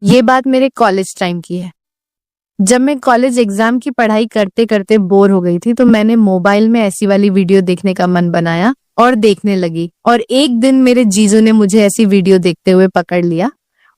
ये बात मेरे कॉलेज टाइम की है। जब मैं कॉलेज एग्जाम की पढ़ाई करते करते बोर हो गई थी तो मैंने मोबाइल में ऐसी वाली वीडियो देखने का मन बनाया और देखने लगी। और एक दिन मेरे जीजू ने मुझे ऐसी वीडियो देखते हुए पकड़ लिया।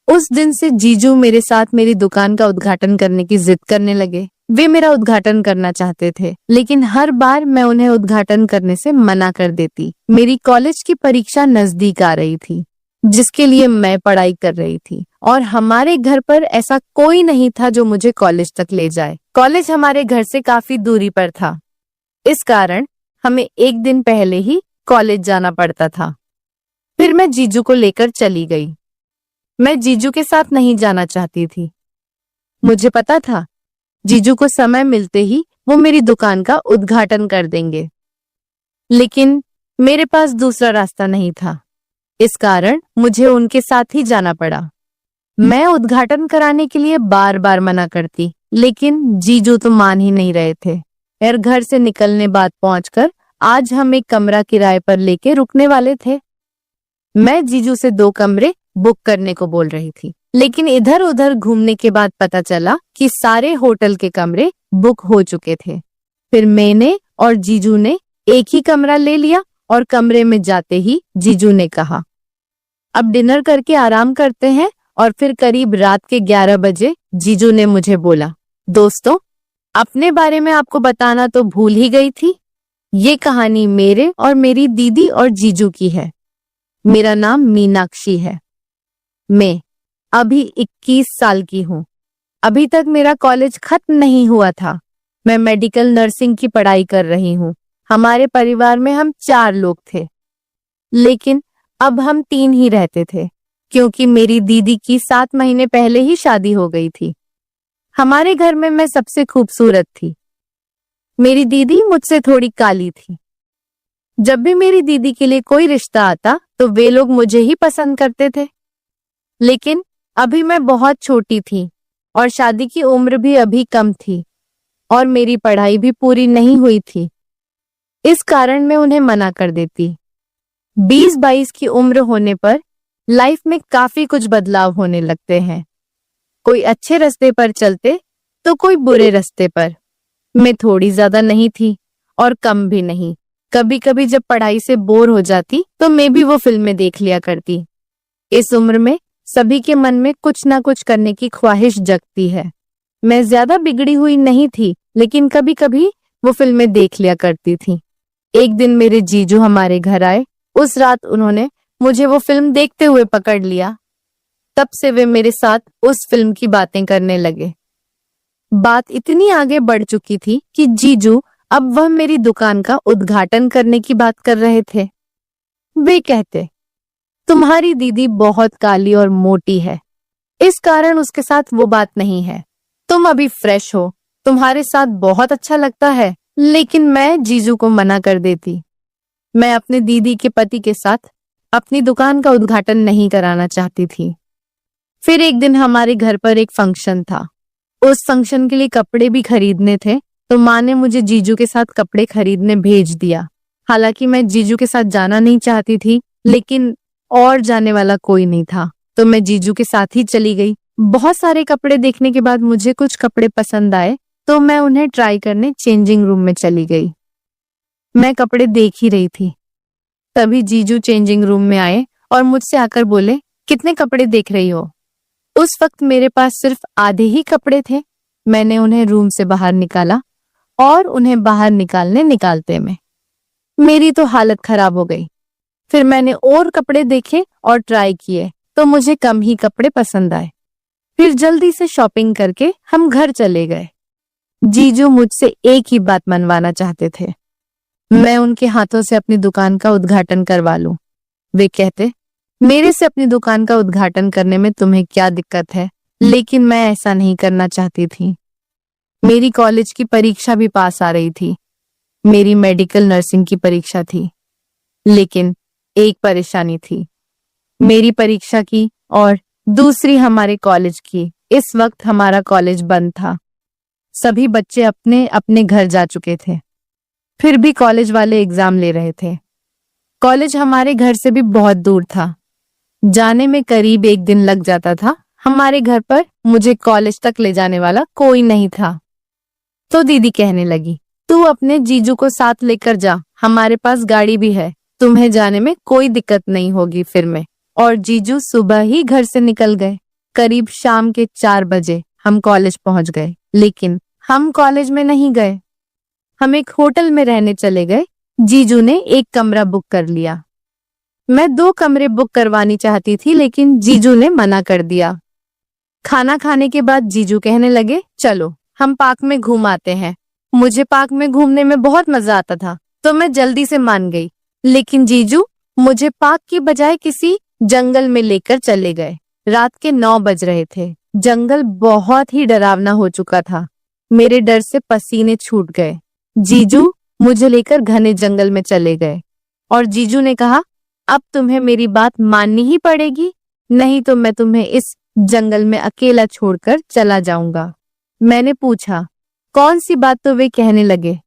उस दिन से जीजू मेरे साथ मेरी दुकान का उद्घाटन करने की जिद करने लगे। वे मेरा उद्घाटन करना चाहते थे, लेकिन हर बार मैं उन्हें उद्घाटन करने से मना कर देती। मेरी कॉलेज की परीक्षा नजदीक आ रही थी, जिसके लिए मैं पढ़ाई कर रही थी, और हमारे घर पर ऐसा कोई नहीं था जो मुझे कॉलेज तक ले जाए। कॉलेज हमारे घर से काफी दूरी पर था, इस कारण हमें एक दिन पहले ही कॉलेज जाना पड़ता था। फिर मैं जीजू को लेकर चली गई। मैं जीजू के साथ नहीं जाना चाहती थी। मुझे पता था जीजू को समय मिलते ही वो मेरी दुकान का उद्घाटन कर देंगे, लेकिन मेरे पास दूसरा रास्ता नहीं था। इस कारण मुझे उनके साथ ही जाना पड़ा। मैं उद्घाटन कराने के लिए बार बार मना करती, लेकिन जीजू तो मान ही नहीं रहे थे। और घर से निकलने बाद पहुंचकर आज हम एक कमरा किराए पर लेके रुकने वाले थे। मैं जीजू से 2 कमरे बुक करने को बोल रही थी, लेकिन इधर उधर घूमने के बाद पता चला कि सारे होटल के कमरे बुक हो चुके थे। फिर मैंने और जीजू ने एक ही कमरा ले लिया और कमरे में जाते ही जीजू ने कहा, अब डिनर करके आराम करते हैं। और फिर करीब रात के 11 बजे जीजू ने मुझे बोला, दोस्तों, अपने बारे में आपको बताना तो भूल ही गई थी। ये कहानी मेरे और मेरी दीदी और जीजू की है। मेरा नाम मीनाक्षी है। मैं अभी 21 साल की हूँ। अभी तक मेरा कॉलेज खत्म नहीं हुआ था। मैं मेडिकल नर्सिंग की पढ़ाई कर रही हूँ। हमारे परिवार में हम 4 लोग थे, लेकिन अब हम 3 ही रहते थे, क्योंकि मेरी दीदी की 7 महीने पहले ही शादी हो गई थी। हमारे घर में मैं सबसे खूबसूरत थी। मेरी दीदी मुझसे थोड़ी काली थी। जब भी मेरी दीदी के लिए कोई रिश्ता आता तो वे लोग मुझे ही पसंद करते थे, लेकिन अभी मैं बहुत छोटी थी और शादी की उम्र भी अभी कम थी और मेरी पढ़ाई भी पूरी नहीं हुई थी। इस कारण मैं उन्हें मना कर देती। 20-22 की उम्र होने पर लाइफ में काफी कुछ बदलाव होने लगते हैं। कोई अच्छे रास्ते पर चलते तो कोई बुरे रास्ते पर। मैं थोड़ी ज्यादा नहीं थी और कम भी नहीं। कभी कभी जब पढ़ाई से बोर हो जाती तो मैं भी वो फिल्में देख लिया करती। इस उम्र में सभी के मन में कुछ ना कुछ करने की ख्वाहिश जगती है। मैं ज्यादा बिगड़ी हुई नहीं थी, लेकिन कभी कभी वो फिल्में देख लिया करती थी। एक दिन मेरे जीजू हमारे घर आए। उस रात उन्होंने मुझे वो फिल्म देखते हुए पकड़ लिया। तब से वे मेरे साथ उस फिल्म की बातें करने लगे। बात इतनी आगे बढ़ चुकी थी कि जीजू अब वह मेरी दुकान का उद्घाटन करने की बात कर रहे थे। वे कहते, तुम्हारी दीदी बहुत काली और मोटी है, इस कारण उसके साथ वो बात नहीं है। तुम अभी फ्रेश हो, तुम्हारे साथ बहुत अच्छा लगता है। लेकिन मैं जीजू को मना कर देती। मैं अपने दीदी के पति के साथ अपनी दुकान का उद्घाटन नहीं कराना चाहती थी। फिर एक दिन हमारे घर पर एक फंक्शन था। उस फंक्शन के लिए कपड़े भी खरीदने थे, तो माँ ने मुझे जीजू के साथ कपड़े खरीदने भेज दिया। हालांकि मैं जीजू के साथ जाना नहीं चाहती थी, लेकिन और जाने वाला कोई नहीं था, तो मैं जीजू के साथ ही चली गई। बहुत सारे कपड़े देखने के बाद मुझे कुछ कपड़े पसंद आए, तो मैं उन्हें ट्राई करने चेंजिंग रूम में चली गई। मैं कपड़े देख ही रही थी, तभी जीजू चेंजिंग रूम में आए और मुझसे आकर बोले, कितने कपड़े देख रही हो? उस वक्त मेरे पास सिर्फ आधे ही कपड़े थे। मैंने उन्हें रूम से बाहर निकाला और उन्हें बाहर निकालते में मेरी तो हालत खराब हो गई। फिर मैंने और कपड़े देखे और ट्राई किए, तो मुझे कम ही कपड़े पसंद आए। फिर जल्दी से शॉपिंग करके हम घर चले गए। जीजू मुझसे एक ही बात मनवाना चाहते थे, मैं उनके हाथों से अपनी दुकान का उद्घाटन करवा लूं। वे कहते, मेरे से अपनी दुकान का उद्घाटन करने में तुम्हें क्या दिक्कत है? लेकिन मैं ऐसा नहीं करना चाहती थी। मेरी कॉलेज की परीक्षा भी पास आ रही थी। मेरी मेडिकल नर्सिंग की परीक्षा थी, लेकिन एक परेशानी थी, मेरी परीक्षा की और दूसरी हमारे कॉलेज की। इस वक्त हमारा कॉलेज बंद था। सभी बच्चे अपने अपने घर जा चुके थे। फिर भी कॉलेज वाले एग्जाम ले रहे थे। कॉलेज हमारे घर से भी बहुत दूर था। जाने में करीब 1 दिन लग जाता था। हमारे घर पर मुझे कॉलेज तक ले जाने वाला कोई नहीं था। तो दीदी कहने लगी, तू अपने जीजू को साथ लेकर जा, हमारे पास गाड़ी भी है, तुम्हें जाने में कोई दिक्कत नहीं होगी फिर में। और जीजू सुबह ही घर से निकल गए। करीब शाम के 4 बजे हम कॉलेज पहुंच गए, लेकिन हम कॉलेज में नहीं गए, हम एक होटल में रहने चले गए। जीजू ने एक कमरा बुक कर लिया। मैं 2 कमरे बुक करवानी चाहती थी, लेकिन जीजू ने मना कर दिया। खाना खाने के बाद जीजू कहने लगे, चलो हम पार्क में घूम आते हैं। मुझे पार्क में घूमने में बहुत मजा आता था, तो मैं जल्दी से मान गई। लेकिन जीजू मुझे पार्क की बजाय किसी जंगल में लेकर चले गए। रात के 9 बज रहे थे। जंगल बहुत ही डरावना हो चुका था। मेरे डर से पसीने छूट गए। जीजू मुझे लेकर घने जंगल में चले गए और जीजू ने कहा, अब तुम्हें मेरी बात माननी ही पड़ेगी, नहीं तो मैं तुम्हें इस जंगल में अकेला छोड़कर चला जाऊंगा। मैंने पूछा, कौन सी बात? तो वे कहने लगे,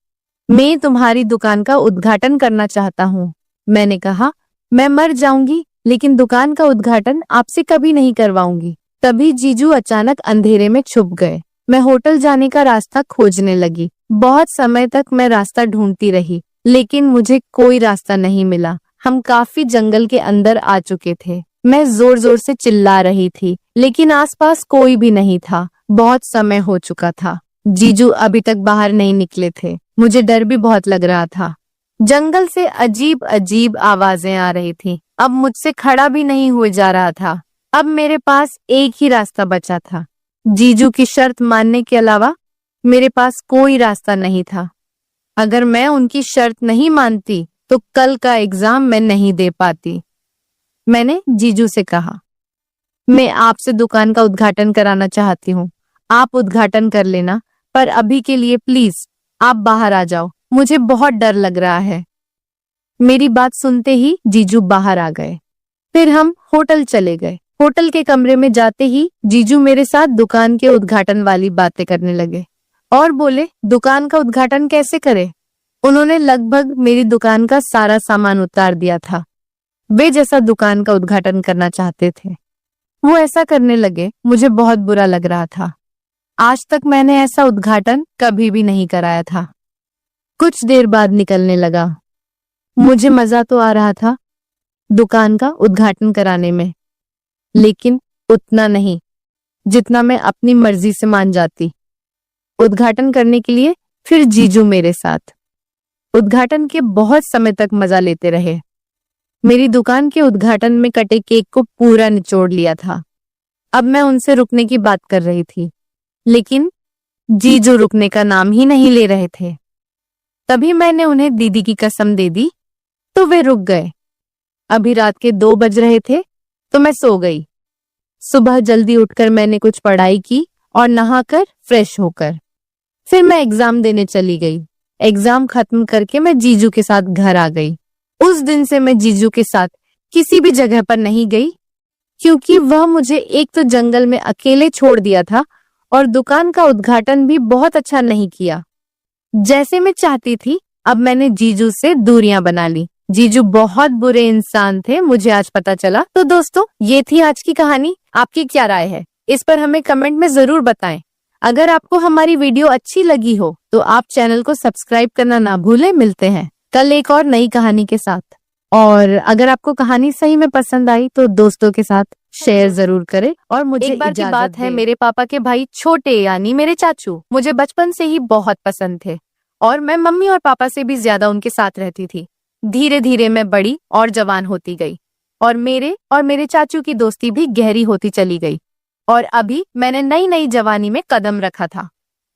मैं तुम्हारी दुकान का उद्घाटन करना चाहता हूँ। मैंने कहा, मैं मर जाऊंगी लेकिन दुकान का उद्घाटन आपसे कभी नहीं करवाऊंगी। तभी जीजू अचानक अंधेरे में छुप गए। मैं होटल जाने का रास्ता खोजने लगी। बहुत समय तक मैं रास्ता ढूंढती रही, लेकिन मुझे कोई रास्ता नहीं मिला। हम काफी जंगल के अंदर आ चुके थे। मैं जोर जोर से चिल्ला रही थी, लेकिन आसपास कोई भी नहीं था। बहुत समय हो चुका था। जीजू अभी तक बाहर नहीं निकले थे। मुझे डर भी बहुत लग रहा था। जंगल से अजीब अजीब आवाजें आ रही थी। अब मुझसे खड़ा भी नहीं हुए जा रहा था। अब मेरे पास एक ही रास्ता बचा था। जीजू की शर्त मानने के अलावा मेरे पास कोई रास्ता नहीं था। अगर मैं उनकी शर्त नहीं मानती तो कल का एग्जाम मैं नहीं दे पाती। मैंने जीजू से कहा, मैं आपसे दुकान का उद्घाटन कराना चाहती हूँ, आप उद्घाटन कर लेना, पर अभी के लिए प्लीज आप बाहर आ जाओ, मुझे बहुत डर लग रहा है। मेरी बात सुनते ही जीजू बाहर आ गए। फिर हम होटल चले गए। होटल के कमरे में जाते ही जीजू मेरे साथ दुकान के उद्घाटन वाली बातें करने लगे और बोले, दुकान का उद्घाटन कैसे करें? उन्होंने लगभग मेरी दुकान का सारा सामान उतार दिया था। वे जैसा दुकान का उद्घाटन करना चाहते थे वो ऐसा करने लगे। मुझे बहुत बुरा लग रहा था। आज तक मैंने ऐसा उद्घाटन कभी भी नहीं कराया था। कुछ देर बाद निकलने लगा। मुझे मजा तो आ रहा था दुकान का उद्घाटन कराने में, लेकिन उतना नहीं जितना मैं अपनी मर्जी से मान जाती। उद्घाटन करने के लिए फिर जीजू मेरे साथ। उद्घाटन के बहुत समय तक मजा लेते रहे। मेरी दुकान के उद्घाटन में कटे केक को पूरा निचोड़ लिया था। अब मैं उनसे रुकने की बात कर रही थी, लेकिन जीजू रुकने का नाम ही नहीं ले रहे थे। तभी मैंने उन्हें दीदी की कसम दे दी तो वे रुक गए। अभी रात के 2 बज रहे थे तो मैं सो गई। सुबह जल्दी उठकर मैंने कुछ पढ़ाई की और नहाकर फ्रेश होकर फिर मैं एग्जाम देने चली गई। एग्जाम खत्म करके मैं जीजू के साथ घर आ गई। उस दिन से मैं जीजू के साथ किसी भी जगह पर नहीं गई, क्योंकि वह मुझे एक तो जंगल में अकेले छोड़ दिया था और दुकान का उद्घाटन भी बहुत अच्छा नहीं किया जैसे मैं चाहती थी। अब मैंने जीजू से दूरियां बना ली। जीजू बहुत बुरे इंसान थे, मुझे आज पता चला। तो दोस्तों, ये थी आज की कहानी। आपकी क्या राय है इस पर हमें कमेंट में जरूर बताएं। अगर आपको हमारी वीडियो अच्छी लगी हो तो आप चैनल को सब्सक्राइब करना ना भूलें। मिलते हैं कल एक और नई कहानी के साथ। और अगर आपको कहानी सही में पसंद आई तो दोस्तों के साथ शेयर जरूर करें। और मुझे एक बार की बात है, मेरे पापा के भाई छोटे यानी मेरे चाचू मुझे बचपन से ही बहुत पसंद थे और मैं मम्मी और पापा से भी ज्यादा उनके साथ रहती थी। धीरे धीरे मैं बड़ी और जवान होती गई और मेरे चाचू की दोस्ती भी गहरी होती चली गई। और अभी मैंने नई नई जवानी में कदम रखा था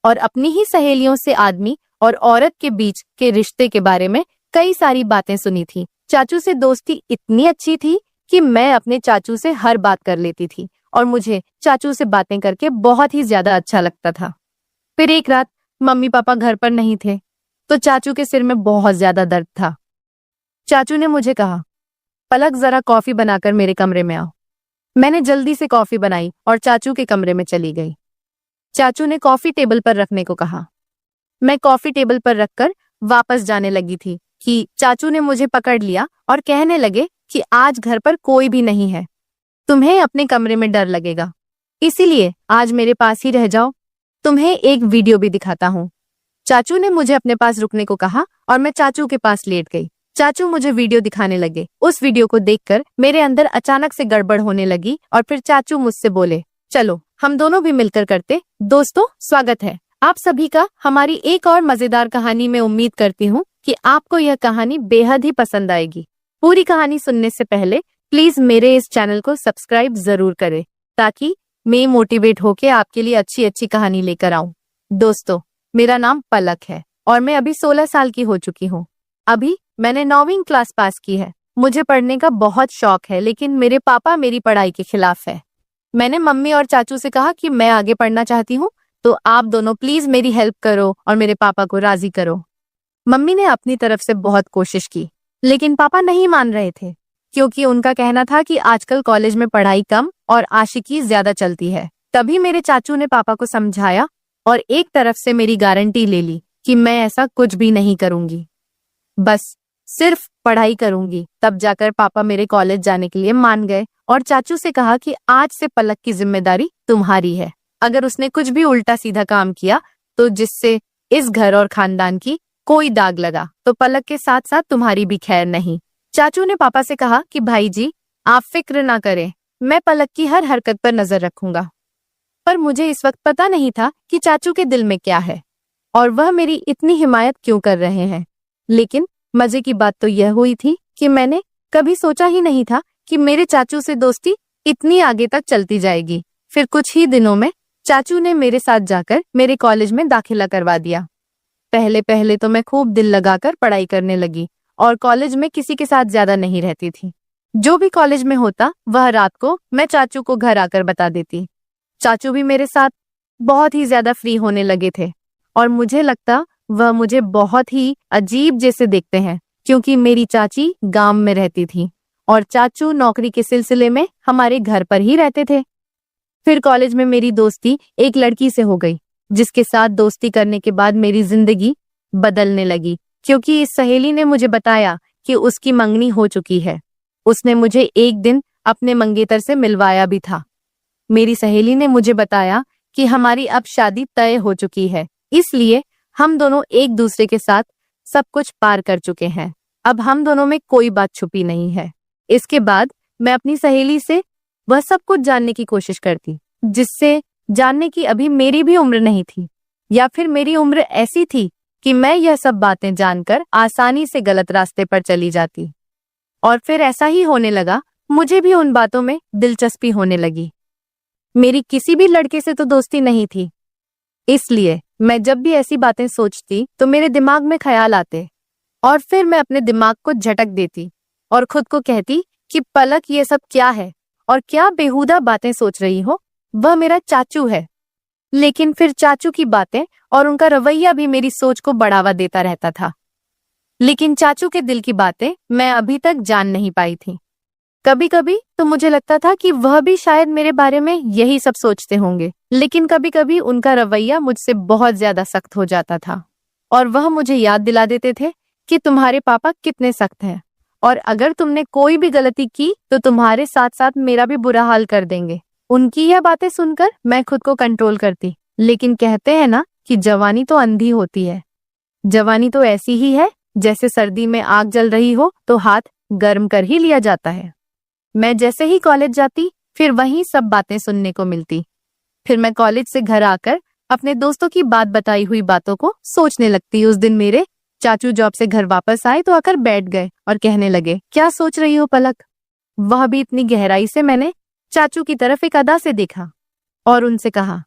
और अपनी ही सहेलियों से आदमी और औरत के बीच के रिश्ते के बारे में कई सारी बातें सुनी थी। चाचू से दोस्ती इतनी अच्छी थी कि मैं अपने चाचू से हर बात कर लेती थी और मुझे चाचू से बातें करके बहुत ही ज्यादा अच्छा लगता था। फिर एक रात मम्मी पापा घर पर नहीं थे तो चाचू के सिर में बहुत ज्यादा दर्द था। चाचू ने मुझे कहा, पलक जरा कॉफी बनाकर मेरे कमरे में आओ। मैंने जल्दी से कॉफी बनाई और चाचू के कमरे में चली गई। चाचू ने कॉफी टेबल पर रखने को कहा। मैं कॉफी टेबल पर रखकर वापस जाने लगी थी कि चाचू ने मुझे पकड़ लिया और कहने लगे कि आज घर पर कोई भी नहीं है, तुम्हें अपने कमरे में डर लगेगा। इसीलिए आज मेरे पास ही रह जाओ। तुम्हें एक वीडियो भी दिखाता हूँ। चाचू ने मुझे अपने पास रुकने को कहा और मैं चाचू के पास लेट गई। चाचू मुझे वीडियो दिखाने लगे। उस वीडियो को देखकर मेरे अंदर अचानक से गड़बड़ होने लगी और फिर चाचू मुझसे बोले, चलो हम दोनों भी मिलकर करते। दोस्तों, स्वागत है आप सभी का हमारी एक और मजेदार कहानी में। उम्मीद करती हूँ कि आपको यह कहानी बेहद ही पसंद आएगी। पूरी कहानी सुनने से पहले प्लीज मेरे इस चैनल को सब्सक्राइब जरूर करें ताकि मैं मोटिवेट होके आपके लिए अच्छी अच्छी कहानी लेकर आऊं। दोस्तों, मेरा नाम पलक है और मैं अभी 16 साल की हो चुकी हूँ। अभी मैंने 9वीं क्लास पास की है। मुझे पढ़ने का बहुत शौक है, लेकिन मेरे पापा मेरी पढ़ाई के खिलाफ है। मैंने मम्मी और चाचू से कहा कि मैं आगे पढ़ना चाहती हूँ, तो आप दोनों प्लीज मेरी हेल्प करो और मेरे पापा को राजी करो। मम्मी ने अपनी तरफ से बहुत कोशिश की, लेकिन पापा नहीं मान रहे थे, क्योंकि उनका कहना था कि आजकल कॉलेज में पढ़ाई कम और आशिकी ज्यादा चलती है। तभी मेरे चाचू ने पापा को समझाया और एक तरफ से मेरी गारंटी ले ली कि मैं ऐसा कुछ भी नहीं करूंगी, बस सिर्फ पढ़ाई करूंगी। तब जाकर पापा मेरे कॉलेज जाने के लिए मान गए और चाचू से कहा कि आज से पलक की जिम्मेदारी तुम्हारी है। अगर उसने कुछ भी उल्टा सीधा काम किया तो जिससे इस घर और खानदान की कोई दाग लगा तो पलक के साथ साथ तुम्हारी भी खैर नहीं। चाचू ने पापा से कहा कि भाई जी, आप फिक्र ना करें, मैं पलक की हर हरकत पर नजर रखूंगा। पर मुझे इस वक्त पता नहीं था कि चाचू के दिल में क्या है और वह मेरी इतनी हिमायत क्यों कर रहे हैं। लेकिन मजे की बात तो यह हुई थी कि मैंने कभी सोचा ही नहीं था कि मेरे चाचू से दोस्ती इतनी आगे तक चलती जाएगी। फिर कुछ ही दिनों में चाचू ने मेरे साथ जाकर मेरे कॉलेज में दाखिला करवा दिया। पहले पहले तो मैं खूब दिल लगाकर पढ़ाई करने लगी और कॉलेज में किसी के साथ ज्यादा नहीं रहती थी। जो भी कॉलेज में होता वह रात को मैं चाचू को घर आकर बता देती। चाचू भी मेरे साथ बहुत ही ज्यादा फ्री होने लगे थे और मुझे लगता वह मुझे बहुत ही अजीब जैसे देखते हैं, क्योंकि मेरी चाची गांव में रहती थी और चाचू नौकरी के सिलसिले में हमारे घर पर ही रहते थे। फिर कॉलेज में मेरी दोस्ती एक लड़की से हो गई, जिसके साथ दोस्ती करने के बाद मेरी जिंदगी बदलने लगी, क्योंकि इस सहेली ने मुझे बताया कि उसकी मंगनी हो चुकी है। उसने मुझे एक दिन अपने मंगेतर से मिलवाया भी था। मेरी सहेली ने मुझे बताया कि हमारी अब शादी तय हो चुकी है, इसलिए हम दोनों एक दूसरे के साथ सब कुछ पार कर चुके हैं। अब हम दोनों में कोई बात छुपी नहीं है। इसके बाद मैं अपनी सहेली से वह सब कुछ जानने की कोशिश करती, जिससे जानने की अभी मेरी भी उम्र नहीं थी, या फिर मेरी उम्र ऐसी थी कि मैं यह सब बातें जानकर आसानी से गलत रास्ते पर चली जाती। और फिर ऐसा ही होने लगा, मुझे भी उन बातों में दिलचस्पी होने लगी। मेरी किसी भी लड़के से तो दोस्ती नहीं थी, इसलिए मैं जब भी ऐसी बातें सोचती तो मेरे दिमाग में ख्याल आते और फिर मैं अपने दिमाग को झटक देती और खुद को कहती कि पलक, ये सब क्या है और क्या बेहुदा बातें सोच रही हो, वह मेरा चाचू है। लेकिन फिर चाचू की बातें और उनका रवैया भी मेरी सोच को बढ़ावा देता रहता था। लेकिन चाचू के दिल की बातें मैं अभी तक जान नहीं पाई थी। कभी कभी तो मुझे लगता था कि वह भी शायद मेरे बारे में यही सब सोचते होंगे, लेकिन कभी कभी उनका रवैया मुझसे बहुत ज्यादा सख्त हो जाता था और वह मुझे याद दिला देते थे कि तुम्हारे पापा कितने सख्त हैं और अगर तुमने कोई भी गलती की तो तुम्हारे साथ साथ मेरा भी बुरा हाल कर देंगे। उनकी यह बातें सुनकर मैं खुद को कंट्रोल करती, लेकिन कहते हैं ना कि जवानी तो अंधी होती है। जवानी तो ऐसी ही है जैसे सर्दी में आग जल रही हो तो हाथ गर्म कर ही लिया जाता है। मैं जैसे ही कॉलेज जाती फिर वही सब बातें सुनने को मिलती। फिर मैं कॉलेज से घर आकर अपने दोस्तों की बात बताई हुई बातों को सोचने लगती। उस दिन मेरे चाचू जॉब से घर वापस आए तो आकर बैठ गए और कहने लगे, क्या सोच रही हो पलक? वह भी इतनी गहराई से मैंने चाचू की तरफ एक अदा से देखा और उनसे कहा,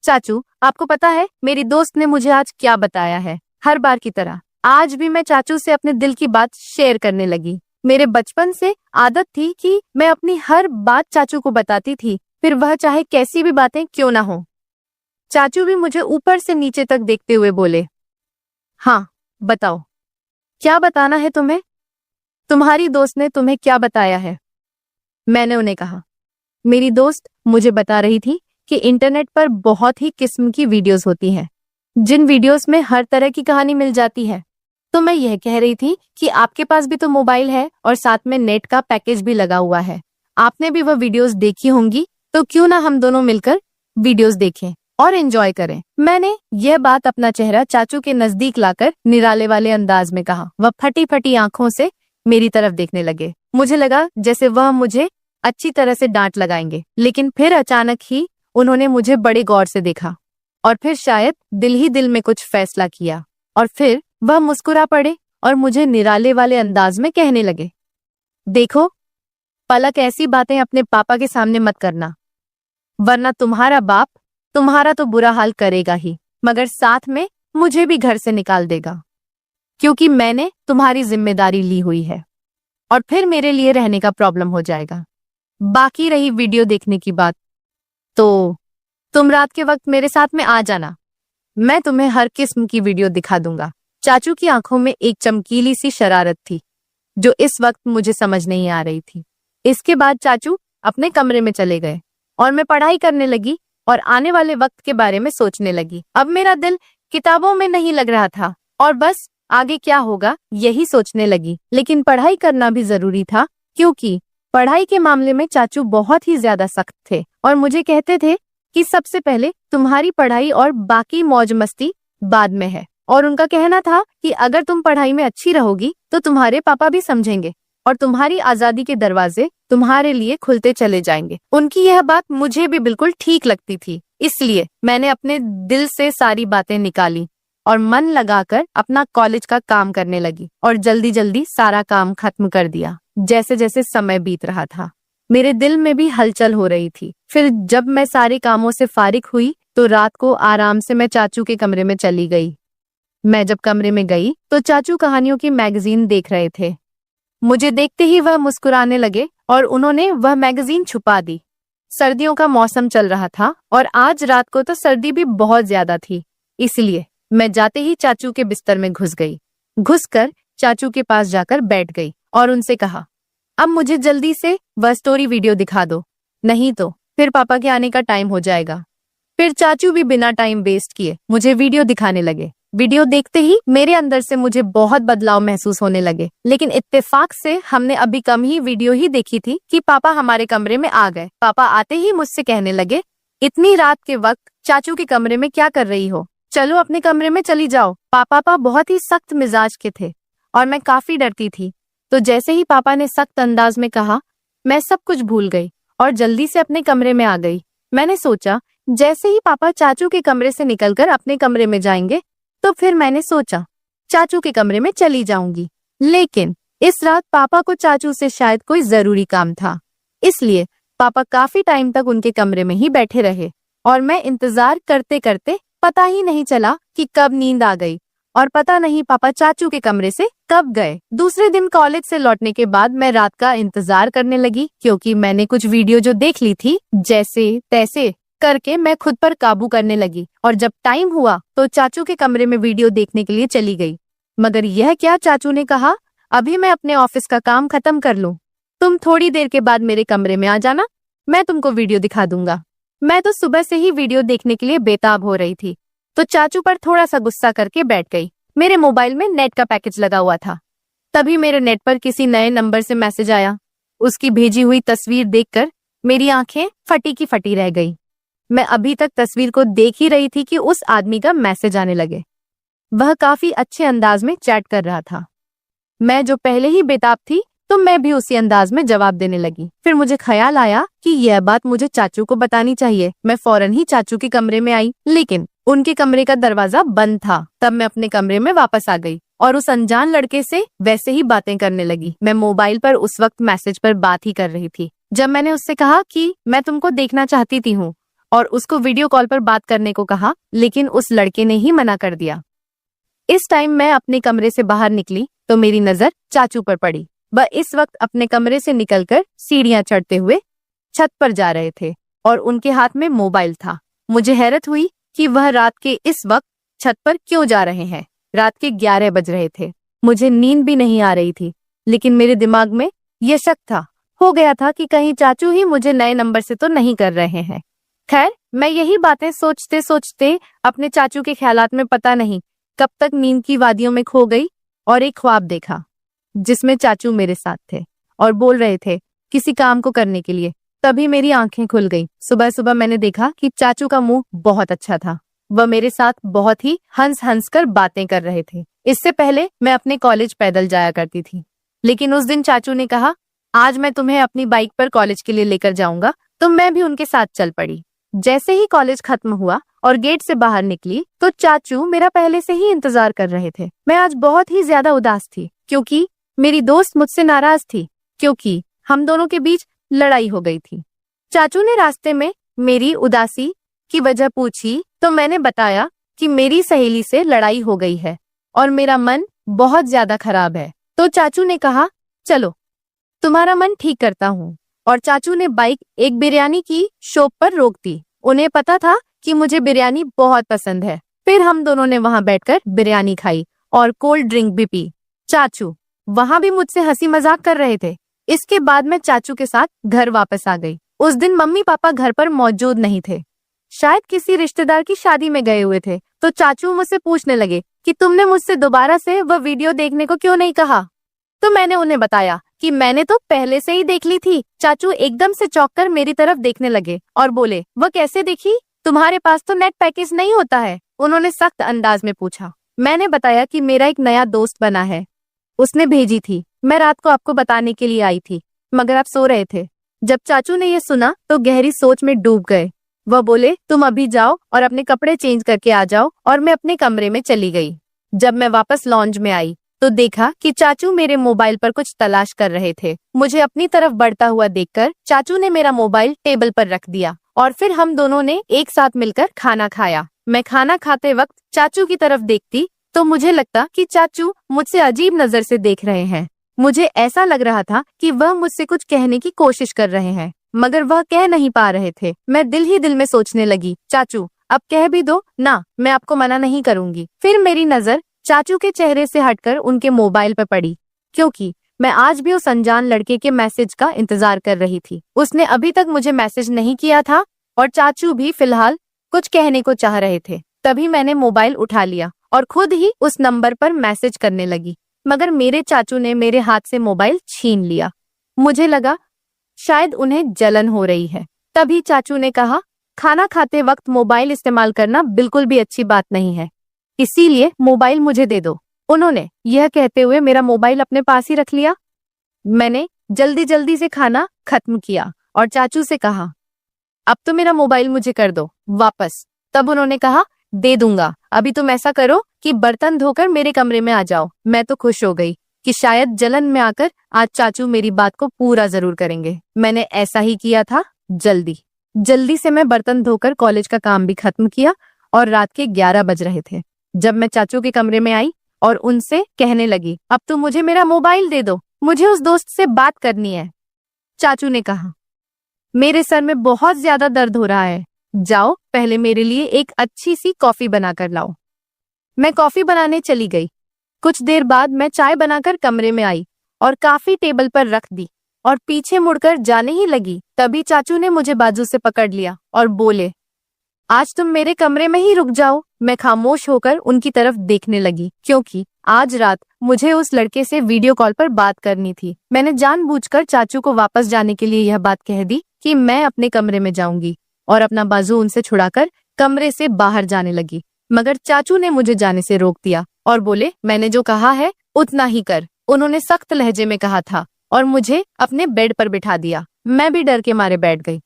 चाचू आपको पता है मेरी दोस्त ने मुझे आज क्या बताया है? हर बार की तरह आज भी मैं चाचू से अपने दिल की बात शेयर करने लगी। मेरे बचपन से आदत थी कि मैं अपनी हर बात चाचू को बताती थी, फिर वह चाहे कैसी भी बातें क्यों ना हो। चाचू भी मुझे ऊपर से नीचे तक देखते हुए बोले, हाँ बताओ, क्या बताना है तुम्हें? तुम्हारी दोस्त ने तुम्हें क्या बताया है? मैंने उन्हें कहा, मेरी दोस्त मुझे बता रही थी कि इंटरनेट पर बहुत ही किस्म की वीडियोस होती हैं, जिन वीडियोस में हर तरह की कहानी मिल जाती है। तो मैं यह कह रही थी कि आपके पास भी तो मोबाइल है और साथ में नेट का पैकेज भी लगा हुआ है, आपने भी वह वीडियोस देखी होंगी तो क्यों ना हम दोनों मिलकर वीडियोस देखें और एंजॉय करें। मैंने यह बात अपना चेहरा चाचू के नजदीक लाकर निराले वाले अंदाज में कहा। वह फटी फटी आंखों से मेरी तरफ देखने लगे। मुझे लगा जैसे वह मुझे अच्छी तरह से डांट लगाएंगे, लेकिन फिर अचानक ही उन्होंने मुझे बड़े गौर से देखा और फिर शायद दिल ही दिल में कुछ फैसला किया और फिर वह मुस्कुरा पड़े और मुझे निराले वाले अंदाज में कहने लगे, देखो पलक, ऐसी बातें अपने पापा के सामने मत करना, वरना तुम्हारा बाप तुम्हारा तो बुरा हाल करेगा ही, मगर साथ में मुझे भी घर से निकाल देगा, क्योंकि मैंने तुम्हारी जिम्मेदारी ली हुई है और फिर मेरे लिए रहने का प्रॉब्लम हो जाएगा। बाकी रही वीडियो देखने की बात, तो तुम रात के वक्त मेरे साथ में आ जाना, मैं तुम्हें हर किस्म की वीडियो दिखा दूंगा। चाचू की आंखों में एक चमकीली सी शरारत थी जो इस वक्त मुझे समझ नहीं आ रही थी। इसके बाद चाचू अपने कमरे में चले गए और मैं पढ़ाई करने लगी और आने वाले वक्त के बारे में सोचने लगी। अब मेरा दिल किताबों में नहीं लग रहा था और बस आगे क्या होगा यही सोचने लगी। लेकिन पढ़ाई करना भी जरूरी था, क्योंकि पढ़ाई के मामले में चाचू बहुत ही ज्यादा सख्त थे और मुझे कहते थे कि सबसे पहले तुम्हारी पढ़ाई और बाकी मौज मस्ती बाद में है। और उनका कहना था कि अगर तुम पढ़ाई में अच्छी रहोगी तो तुम्हारे पापा भी समझेंगे और तुम्हारी आजादी के दरवाजे तुम्हारे लिए खुलते चले जाएंगे। उनकी यह बात मुझे भी बिल्कुल ठीक लगती थी, इसलिए मैंने अपने दिल से सारी बातें निकाली और मन लगाकर अपना कॉलेज का काम करने लगी और जल्दी जल्दी सारा काम खत्म कर दिया। जैसे जैसे समय बीत रहा था मेरे दिल में भी हलचल हो रही थी। फिर जब मैं सारे कामों से फारिग हुई तो रात को आराम से मैं चाचू के कमरे में चली गई। मैं जब कमरे में गई तो चाचू कहानियों की मैगजीन देख रहे थे। मुझे देखते ही वह मुस्कुराने लगे और उन्होंने वह मैगजीन छुपा दी। सर्दियों का मौसम चल रहा था और आज रात को तो सर्दी भी बहुत ज्यादा थी, इसलिए मैं जाते ही चाचू के बिस्तर में घुस गई। घुसकर चाचू के पास जाकर बैठ गई और उनसे कहा, अब मुझे जल्दी से वह स्टोरी वीडियो दिखा दो, नहीं तो फिर पापा के आने का टाइम हो जाएगा। फिर चाचू भी बिना टाइम वेस्ट किए मुझे वीडियो दिखाने लगे। वीडियो देखते ही मेरे अंदर से मुझे बहुत बदलाव महसूस होने लगे, लेकिन इत्तेफाक से हमने अभी कम ही वीडियो ही देखी थी कि पापा हमारे कमरे में आ गए। पापा आते ही मुझसे कहने लगे, इतनी रात के वक्त चाचू के कमरे में क्या कर रही हो, चलो अपने कमरे में चली जाओ। पापा बहुत ही सख्त मिजाज के थे और मैं काफी डरती थी, तो जैसे ही पापा ने सख्त अंदाज में कहा, मैं सब कुछ भूल गई और जल्दी से अपने कमरे में आ गई। मैंने सोचा जैसे ही पापा चाचू के कमरे से निकलकर अपने कमरे में जाएंगे तो फिर मैंने सोचा चाचू के कमरे में चली जाऊंगी। लेकिन इस रात पापा को चाचू से शायद कोई जरूरी काम था, इसलिए पापा काफी टाइम तक उनके कमरे में ही बैठे रहे और मैं इंतजार करते करते पता ही नहीं चला कि कब नींद आ गई और पता नहीं पापा चाचू के कमरे से कब गए। दूसरे दिन कॉलेज से लौटने के बाद मैं रात का इंतजार करने लगी, क्योंकि मैंने कुछ वीडियो जो देख ली थी, जैसे तैसे करके मैं खुद पर काबू करने लगी और जब टाइम हुआ तो चाचू के कमरे में वीडियो देखने के लिए चली गई। मगर यह क्या, चाचू ने कहा, अभी मैं अपने ऑफिस का काम खत्म कर लूं, तुम थोड़ी देर के बाद मेरे कमरे में आ जाना, मैं तुमको वीडियो दिखा दूंगा। मैं तो सुबह से ही वीडियो देखने के लिए बेताब हो रही थी, तो चाचू पर थोड़ा सा गुस्सा करके बैठ गई। मेरे मोबाइल में नेट का पैकेज लगा हुआ था, तभी मेरे नेट पर किसी नए नंबर से मैसेज आया। उसकी भेजी हुई तस्वीर देखकर मेरी आंखें फटी की फटी रह गई। मैं अभी तक तस्वीर को देख ही रही थी कि उस आदमी का मैसेज आने लगे। वह काफी अच्छे अंदाज में चैट कर रहा था। मैं जो पहले ही बेताब थी तो मैं भी उसी अंदाज में जवाब देने लगी। फिर मुझे ख्याल आया कि यह बात मुझे चाचू को बतानी चाहिए। मैं फौरन ही चाचू के कमरे में आई, लेकिन उनके कमरे का दरवाजा बंद था। तब मैं अपने कमरे में वापस आ गई और उस अनजान लड़के से वैसे ही बातें करने लगी। मैं मोबाइल पर उस वक्त मैसेज पर बात ही कर रही थी जब मैंने उससे कहा कि मैं तुमको देखना चाहती थी हूँ और उसको वीडियो कॉल पर बात करने को कहा, लेकिन उस लड़के ने ही मना कर दिया। इस टाइम मैं अपने कमरे से बाहर निकली तो मेरी नजर चाचू पर पड़ी। वह इस वक्त अपने कमरे से निकलकर सीढ़ियां चढ़ते हुए छत पर जा रहे थे और उनके हाथ में मोबाइल था। मुझे हैरत हुई कि वह रात के इस वक्त छत पर क्यों जा रहे हैं। रात के 11 बज रहे थे। मुझे नींद भी नहीं आ रही थी, लेकिन मेरे दिमाग में यह शक हो गया था कि कहीं चाचू ही मुझे नए नंबर से तो नहीं कर रहे हैं। खैर, मैं यही बातें सोचते सोचते अपने चाचू के ख्यालात में पता नहीं कब तक नींद की वादियों में खो गई और एक ख्वाब देखा जिसमें चाचू मेरे साथ थे और बोल रहे थे किसी काम को करने के लिए तभी मेरी आंखें खुल गई। सुबह सुबह मैंने देखा कि चाचू का मुंह बहुत अच्छा था। वह मेरे साथ बहुत ही हंस हंस कर बातें कर रहे थे। इससे पहले मैं अपने कॉलेज पैदल जाया करती थी, लेकिन उस दिन चाचू ने कहा, आज मैं तुम्हें अपनी बाइक पर कॉलेज के लिए लेकर जाऊंगा, तो मैं भी उनके साथ चल पड़ी। जैसे ही कॉलेज खत्म हुआ और गेट से बाहर निकली तो चाचू मेरा पहले से ही इंतजार कर रहे थे। मैं आज बहुत ही ज्यादा उदास थी क्योंकि मेरी दोस्त मुझसे नाराज थी, क्योंकि हम दोनों के बीच लड़ाई हो गई थी। चाचू ने रास्ते में मेरी उदासी की वजह पूछी तो मैंने बताया कि मेरी सहेली से लड़ाई हो गई है और मेरा मन बहुत ज्यादा खराब है। तो चाचू ने कहा, चलो तुम्हारा मन ठीक करता हूँ। और चाचू ने बाइक एक बिरयानी की शॉप पर रोक दी। उन्हें पता था कि मुझे बिरयानी बहुत पसंद है। फिर हम दोनों ने वहां बैठकर बिरयानी खाई और कोल्ड ड्रिंक भी पी। चाचू वहां भी मुझसे हंसी मजाक कर रहे थे। इसके बाद मैं चाचू के साथ घर वापस आ गई। उस दिन मम्मी पापा घर पर मौजूद नहीं थे, शायद किसी रिश्तेदार की शादी में गए हुए थे। तो चाचू मुझसे पूछने लगे कि तुमने मुझसे दोबारा से वह वीडियो देखने को क्यों नहीं कहा। तो मैंने उन्हें बताया कि मैंने तो पहले से ही देख ली थी। चाचू एकदम से चौंक कर मेरी तरफ देखने लगे और बोले, वह कैसे देखी? तुम्हारे पास तो नेट पैकेज नहीं होता है? उन्होंने सख्त अंदाज में पूछा। मैंने बताया कि मेरा एक नया दोस्त बना है, उसने भेजी थी। मैं रात को आपको बताने के लिए आई थी, मगर आप सो रहे थे। जब चाचू ने यह सुना तो गहरी सोच में डूब गए। वह बोले, तुम अभी जाओ और अपने कपड़े चेंज करके आ जाओ। और मैं अपने कमरे में चली गई। जब मैं वापस लॉन्ज में आई तो देखा कि चाचू मेरे मोबाइल पर कुछ तलाश कर रहे थे। मुझे अपनी तरफ बढ़ता हुआ देखकर चाचू ने मेरा मोबाइल टेबल पर रख दिया और फिर हम दोनों ने एक साथ मिलकर खाना खाया। मैं खाना खाते वक्त चाचू की तरफ देखती तो मुझे लगता कि चाचू मुझसे अजीब नजर से देख रहे हैं। मुझे ऐसा लग रहा था कि वह मुझसे कुछ कहने की कोशिश कर रहे हैं, मगर वह कह नहीं पा रहे थे। मैं दिल ही दिल में सोचने लगी, चाचू अब कह भी दो ना, मैं आपको मना नहीं करूंगी। फिर मेरी नजर चाचू के चेहरे से हटकर उनके मोबाइल पर पड़ी, क्योंकि मैं आज भी उस अनजान लड़के के मैसेज का इंतजार कर रही थी। उसने अभी तक मुझे मैसेज नहीं किया था और चाचू भी फिलहाल कुछ कहने को चाह रहे थे। तभी मैंने मोबाइल उठा लिया और खुद ही उस नंबर पर मैसेज करने लगी, मगर मेरे चाचू ने मेरे हाथ से मोबाइल छीन लिया। मुझे लगा शायद उन्हें जलन हो रही है। तभी चाचू ने कहा, खाना खाते वक्त मोबाइल इस्तेमाल करना बिल्कुल भी अच्छी बात नहीं है, इसीलिए मोबाइल मुझे दे दो। उन्होंने यह कहते हुए मेरा मोबाइल अपने पास ही रख लिया। मैंने जल्दी जल्दी से खाना खत्म किया और चाचू से कहा, अब तो मेरा मोबाइल मुझे कर दो वापस। तब उन्होंने कहा, दे दूंगा, अभी तुम ऐसा करो कि बर्तन धोकर मेरे कमरे में आ जाओ। मैं तो खुश हो गई कि शायद जलन में आकर आज चाचू मेरी बात को पूरा जरूर करेंगे। मैंने ऐसा ही किया था। जल्दी से मैं बर्तन धोकर कॉलेज का काम भी खत्म किया और रात के 11 बज रहे थे जब मैं चाचू के कमरे में आई और उनसे कहने लगी, अब तुम मुझे मेरा मोबाइल दे दो, मुझे उस दोस्त से बात करनी है। चाचू ने कहा, मेरे सर में बहुत ज्यादा दर्द हो रहा है, जाओ पहले मेरे लिए एक अच्छी सी कॉफी बनाकर लाओ। मैं कॉफी बनाने चली गई। कुछ देर बाद मैं चाय बनाकर कमरे में आई और कॉफी टेबल पर रख दी और पीछे मुड़कर जाने ही लगी। तभी चाचू ने मुझे बाजू से पकड़ लिया और बोले, आज तुम मेरे कमरे में ही रुक जाओ। मैं खामोश होकर उनकी तरफ देखने लगी, क्योंकि आज रात मुझे उस लड़के से वीडियो कॉल पर बात करनी थी। मैंने जानबूझकर चाचू को वापस जाने के लिए यह बात कह दी कि मैं अपने कमरे में जाऊंगी और अपना बाजू उनसे छुड़ाकर कमरे से बाहर जाने लगी, मगर चाचू ने मुझे जाने से रोक दिया और बोले, मैंने जो कहा है उतना ही कर। उन्होंने सख्त लहजे में कहा था और मुझे अपने बेड पर बिठा दिया। मैं भी डर के मारे बैठ गई।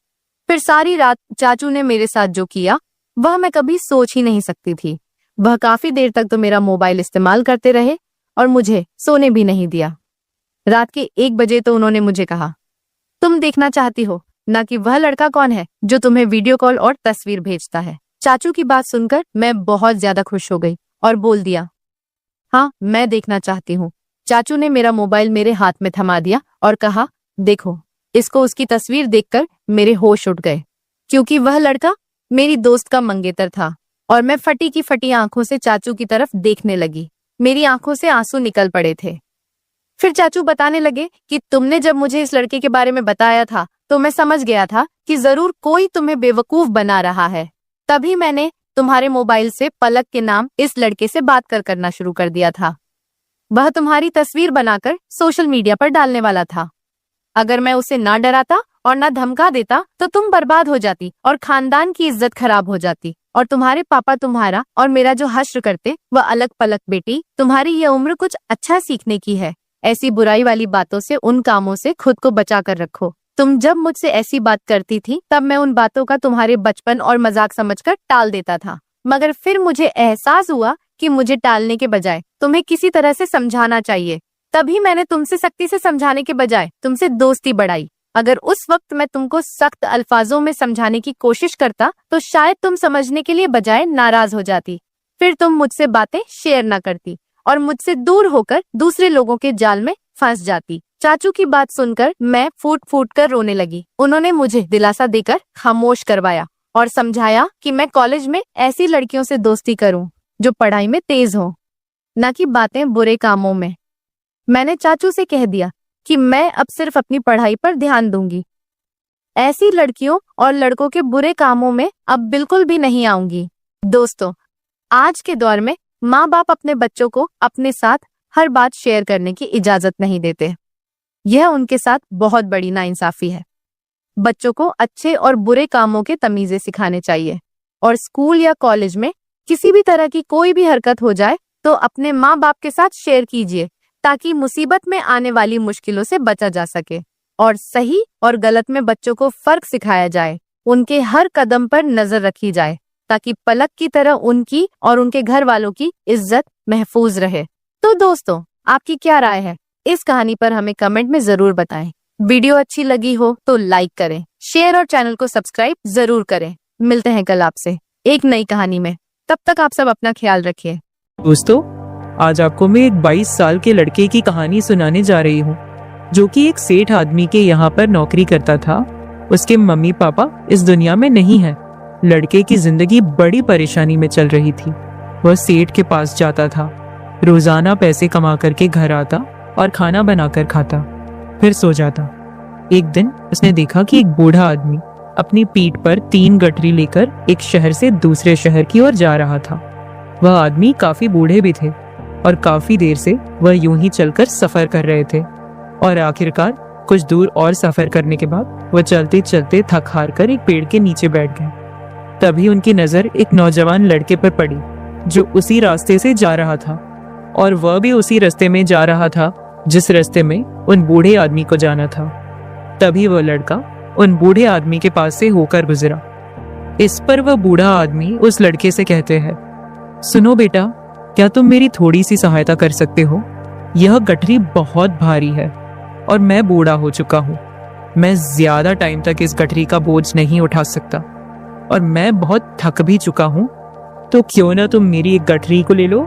फिर सारी रात चाचू ने मेरे साथ जो किया वह मैं कभी सोच ही नहीं सकती थी। वह काफी देर तक तो मेरा मोबाइल इस्तेमाल करते रहे और मुझे सोने भी नहीं दिया। रात के 1 बजे तो उन्होंने मुझे कहा, तुम देखना चाहती हो ना कि वह लड़का कौन है जो तुम्हें वीडियो कॉल और तस्वीर भेजता है। चाचू की बात सुनकर मैं बहुत ज्यादा खुश हो गई और बोल दिया, हाँ मैं देखना चाहती हूँ। चाचू ने मेरा मोबाइल मेरे हाथ में थमा दिया और कहा, देखो इसको। उसकी तस्वीर देखकर मेरे होश उड़ गए, क्योंकि वह लड़का मेरी दोस्त का मंगेतर था और मैं फटी की फटी आंखों से चाचू की तरफ देखने लगी। मेरी आंखों से आंसू निकल पड़े थे। फिर चाचू बताने लगे कि तुमने जब मुझे इस लड़के के बारे में बताया था तो मैं समझ गया था कि जरूर कोई तुम्हें बेवकूफ बना रहा है। तभी मैंने तुम्हारे मोबाइल से पलक के नाम इस लड़के से बात करना शुरू कर दिया था। वह तुम्हारी तस्वीर बनाकर सोशल मीडिया पर डालने वाला था। अगर मैं उसे ना डराता और ना धमका देता तो तुम बर्बाद हो जाती और खानदान की इज्जत खराब हो जाती, और तुम्हारे पापा तुम्हारा और मेरा जो हश्र करते वह अलग पलक। बेटी, तुम्हारी ये उम्र कुछ अच्छा सीखने की है। ऐसी बुराई वाली बातों से, उन कामों से खुद को बचा कर रखो। तुम जब मुझसे ऐसी बात करती थी तब मैं उन बातों का तुम्हारे बचपन और मजाक समझकर टाल देता था, मगर फिर मुझे एहसास हुआ कि मुझे टालने के बजाय तुम्हें किसी तरह से समझाना चाहिए। तभी मैंने तुमसे सख्ती से समझाने के बजाय तुमसे दोस्ती बढ़ाई। अगर उस वक्त मैं तुमको सख्त अल्फाजों में समझाने की कोशिश करता तो शायद तुम समझने के लिए बजाय नाराज हो जाती। फिर तुम मुझसे बातें शेयर न करती और मुझसे दूर होकर दूसरे लोगों के जाल में फंस जाती। चाचू की बात सुनकर मैं फूट फूट कर रोने लगी। उन्होंने मुझे दिलासा देकर खामोश करवाया और समझाया कि मैं कॉलेज में ऐसी लड़कियों से दोस्ती करूं जो पढ़ाई में तेज हो, न कि बातें बुरे कामों में। मैंने चाचू से कह दिया कि मैं अब सिर्फ अपनी पढ़ाई पर ध्यान दूंगी, ऐसी लड़कियों और लड़कों के बुरे कामों में अब बिल्कुल भी नहीं आऊंगी। दोस्तों, आज के दौर में माँ बाप अपने बच्चों को अपने साथ हर बात शेयर करने की इजाजत नहीं देते। यह उनके साथ बहुत बड़ी नाइंसाफी है। बच्चों को अच्छे और बुरे कामों के तमीज़े सिखाने चाहिए, और स्कूल या कॉलेज में किसी भी तरह की कोई भी हरकत हो जाए तो अपने माँ बाप के साथ शेयर कीजिए, ताकि मुसीबत में आने वाली मुश्किलों से बचा जा सके। और सही और गलत में बच्चों को फर्क सिखाया जाए, उनके हर कदम पर नजर रखी जाए, ताकि पलक की तरह उनकी और उनके घर वालों की इज्जत महफूज रहे। तो दोस्तों, आपकी क्या राय है इस कहानी पर? हमें कमेंट में जरूर बताएं। वीडियो अच्छी लगी हो तो लाइक करें, शेयर और चैनल को सब्सक्राइब जरूर करें। मिलते हैं कल आपसे एक नई कहानी में। तब तक आप सब अपना ख्याल रखिए। दोस्तों, आज आपको मैं एक 22 साल के लड़के की कहानी सुनाने जा रही हूँ, जो कि एक सेठ आदमी के यहाँ पर नौकरी करता था। उसके मम्मी पापा इस दुनिया में नहीं है। लड़के की जिंदगी बड़ी परेशानी में चल रही थी। वह सेठ के पास जाता था, रोजाना पैसे कमा करके घर आता और खाना बनाकर खाता, फिर सो जाता। एक दिन उसने देखा कि एक बूढ़ा आदमी अपनी पीठ पर 3 गठरी लेकर एक शहर से दूसरे शहर की ओर जा रहा था। वह आदमी काफी बूढ़े भी थे और काफी देर से वह यूं ही चलकर सफर कर रहे थे, और आखिरकार कुछ दूर और सफर करने के बाद वह चलते चलते थक हार कर एक पेड़ के नीचे बैठ गए। तभी उनकी नजर एक नौजवान लड़के पर पड़ी जो उसी रास्ते से जा रहा था, और वह भी उसी रास्ते में जा रहा था जिस रास्ते में उन बूढ़े आदमी को जाना था। तभी वह लड़का उन बूढ़े आदमी के पास से होकर गुजरा। इस पर वह बूढ़ा आदमी उस लड़के से कहते हैं, सुनो बेटा, क्या तुम मेरी थोड़ी सी सहायता कर सकते हो? यह गठरी बहुत भारी है और मैं बूढ़ा हो चुका हूँ। मैं ज्यादा टाइम तक इस गठरी का बोझ नहीं उठा सकता और मैं बहुत थक भी चुका हूँ। तो क्यों ना तुम मेरी एक गठरी को ले लो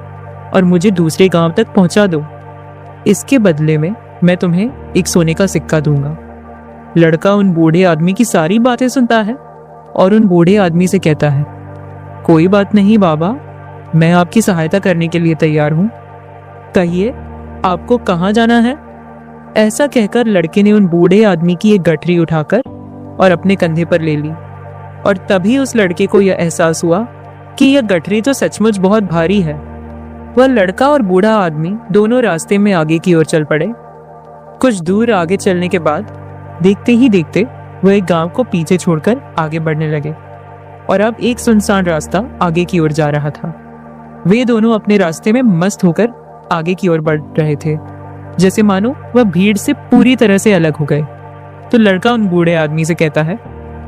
और मुझे दूसरे गांव तक पहुंचा दो। इसके बदले में मैं तुम्हें एक सोने का सिक्का दूंगा। लड़का उन बूढ़े आदमी की सारी बातें सुनता है और उन बूढ़े आदमी से कहता है, कोई बात नहीं बाबा, मैं आपकी सहायता करने के लिए तैयार हूँ। कहिए, आपको कहाँ जाना है? ऐसा कहकर लड़के ने उन बूढ़े आदमी की एक गठरी उठाकर और अपने कंधे पर ले ली, और तभी उस लड़के को यह एहसास हुआ कि यह गठरी तो सचमुच बहुत भारी है। वह लड़का और बूढ़ा आदमी दोनों रास्ते में आगे की ओर चल पड़े। कुछ दूर आगे चलने के बाद देखते ही देखते वह एक गांव को पीछे छोड़कर आगे बढ़ने लगे, और अब एक सुनसान रास्ता आगे की ओर जा रहा था। वे दोनों अपने रास्ते में मस्त होकर आगे की ओर बढ़ रहे थे, जैसे मानो वह भीड़ से पूरी तरह से अलग हो गए। तो लड़का उन बूढ़े आदमी से कहता है,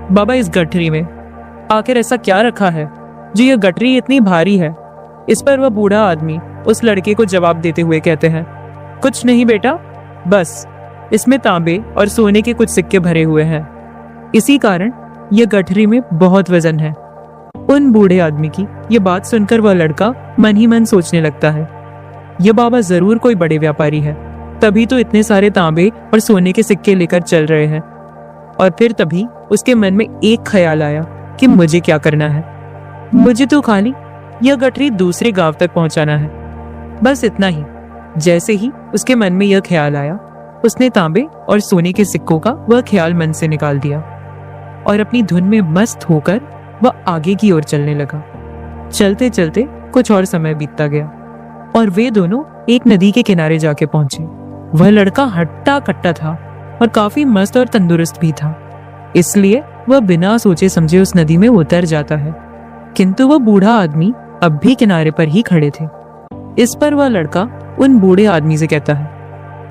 बाबा, इस गठरी में आखिर ऐसा क्या रखा है जो यह गठरी इतनी भारी है? इस पर वह बूढ़ा आदमी उस लड़के को जवाब देते हुए कहते हैं, कुछ नहीं बेटा, बस इसमें तांबे और सोने के कुछ सिक्के भरे हुए हैं। इसी कारण यह गठरी में बहुत वजन है। उन बूढ़े आदमी की यह बात सुनकर वह लड़का मन ही मन सोचने लगता है, यह बाबा जरूर कोई बड़े व्यापारी है, तभी तो इतने सारे तांबे और सोने के सिक्के लेकर चल रहे हैं। और फिर तभी उसके मन में एक ख्याल आया कि मुझे क्या करना है। मुझे तो खाली यह गठरी दूसरे गांव तक पहुंचाना है, बस इतना ही। जैसे ही उसके मन में यह ख्याल आया, उसने तांबे और सोने के सिक्कों का वह ख्याल मन से निकाल दिया और अपनी धुन में मस्त होकर वह आगे की ओर चलने लगा। चलते चलते कुछ और समय बीतता गया और वे दोनों एक नदी के किनारे जाके पहुंचे। वह लड़का हट्टा कट्टा था और काफी मस्त और तंदुरुस्त भी था। इसलिए वह बिना सोचे समझे उस नदी में उतर जाता है। किंतु वह बूढ़ा आदमी अब भी किनारे पर ही खड़े थे। इस पर वह लड़का उन बूढ़े आदमी से कहता है,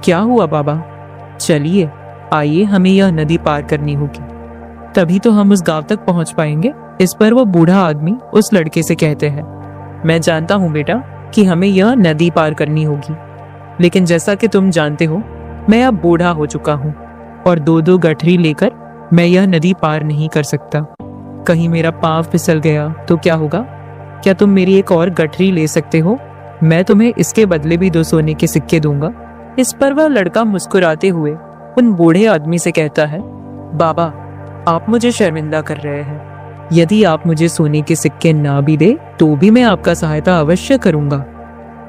क्या हुआ बाबा? चलिए आइए, हमें यह नदी पार करनी होगी, तभी तो हम उस गांव तक पहुंच पाएंगे। इस पर वह बूढ़ा आदमी उस लड़के से कहते हैं, मैं जानता हूं बेटा कि हमें यह नदी पार करनी होगी, लेकिन जैसा कि तुम जानते हो मैं अब बूढ़ा हो चुका हूँ और 2-2 गठरी लेकर मैं यह नदी पार नहीं कर सकता। कहीं मेरा पांव फिसल गया तो क्या होगा? क्या तुम मेरी एक और गठरी ले सकते हो? मैं तुम्हें इसके बदले भी 2 सोने के सिक्के दूंगा। इस पर वह लड़का मुस्कुराते हुए उन बूढ़े आदमी से कहता है, बाबा आप मुझे शर्मिंदा कर रहे हैं। यदि आप मुझे सोने के सिक्के ना भी दे तो भी मैं आपका सहायता अवश्य करूंगा।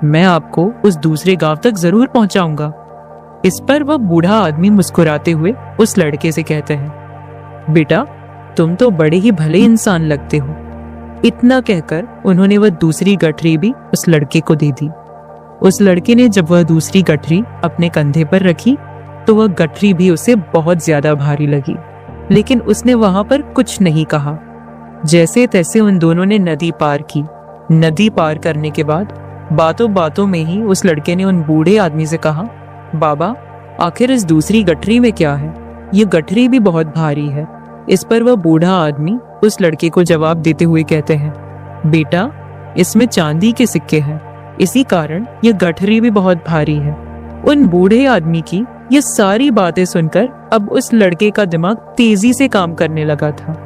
मैं आपको उस दूसरे गांव तक जरूर पहुंचाऊंगा। इस पर वह बूढ़ा आदमी मुस्कुराते हुए उस लड़के से कहते हैं, बेटा तुम तो बड़े ही भले इंसान लगते हो। इतना कहकर उन्होंने वह दूसरी गठरी भी उस लड़के को दे दी। उस लड़के ने जब वह दूसरी गठरी अपने कंधे पर रखी तो वह गठरी भी उसे बहुत ज्यादा भारी लगी, लेकिन उसने वहां पर कुछ नहीं कहा। जैसे तैसे उन दोनों ने नदी पार की। नदी पार करने के बाद बातों बातों में ही उस लड़के ने उन बूढ़े आदमी से कहा, बाबा आखिर इस दूसरी गठरी में क्या है? ये गठरी भी बहुत भारी है। इस पर वह बूढ़ा आदमी उस लड़के को जवाब देते हुए कहते हैं, बेटा इसमें चांदी के सिक्के हैं, इसी कारण यह गठरी भी बहुत भारी है। उन बूढ़े आदमी की ये सारी बातें सुनकर अब उस लड़के का दिमाग तेजी से काम करने लगा था।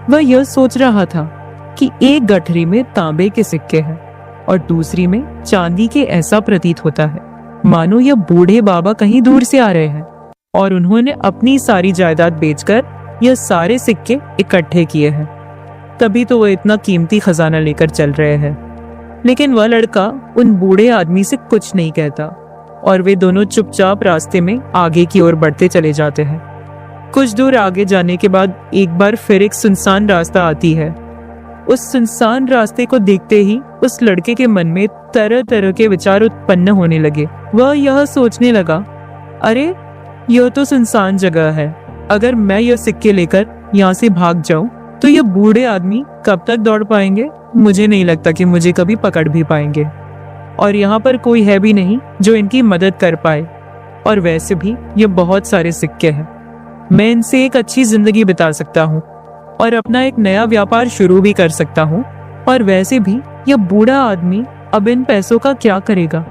वह यह सोच रहा था कि एक गठरी में तांबे के सिक्के हैं और दूसरी में चांदी के। ऐसा प्रतीत होता है मानो यह बूढ़े बाबा कहीं दूर से आ रहे हैं और उन्होंने अपनी सारी जायदाद बेचकर यह सारे सिक्के इकट्ठे किए हैं, तभी तो वह इतना कीमती खजाना लेकर चल रहे हैं। लेकिन वह लड़का उन बूढ़े आदमी से कुछ नहीं कहता और वे दोनों चुपचाप रास्ते में आगे की ओर बढ़ते चले जाते हैं। कुछ दूर आगे जाने के बाद एक बार फिर एक सुनसान रास्ता आती है। उस सुनसान रास्ते को देखते ही उस लड़के के मन में तरह तरह के विचार उत्पन्न होने लगे। वह यह सोचने लगा, अरे यह तो सुनसान जगह है, अगर मैं यह सिक्के लेकर यहाँ से भाग जाऊं तो ये बूढ़े आदमी कब तक दौड़ पाएंगे? मुझे नहीं लगता कि मुझे कभी पकड़ भी पाएंगे। और यहाँ पर कोई है भी नहीं जो इनकी मदद कर पाए, और वैसे भी ये बहुत सारे सिक्के हैं। मैं इनसे एक अच्छी जिंदगी बिता सकता हूँ और अपना एक नया व्यापार शुरू भी कर सकता हूँ। और वैसे भी यह बूढ़ा आदमी अब इन पैसों का क्या करेगा?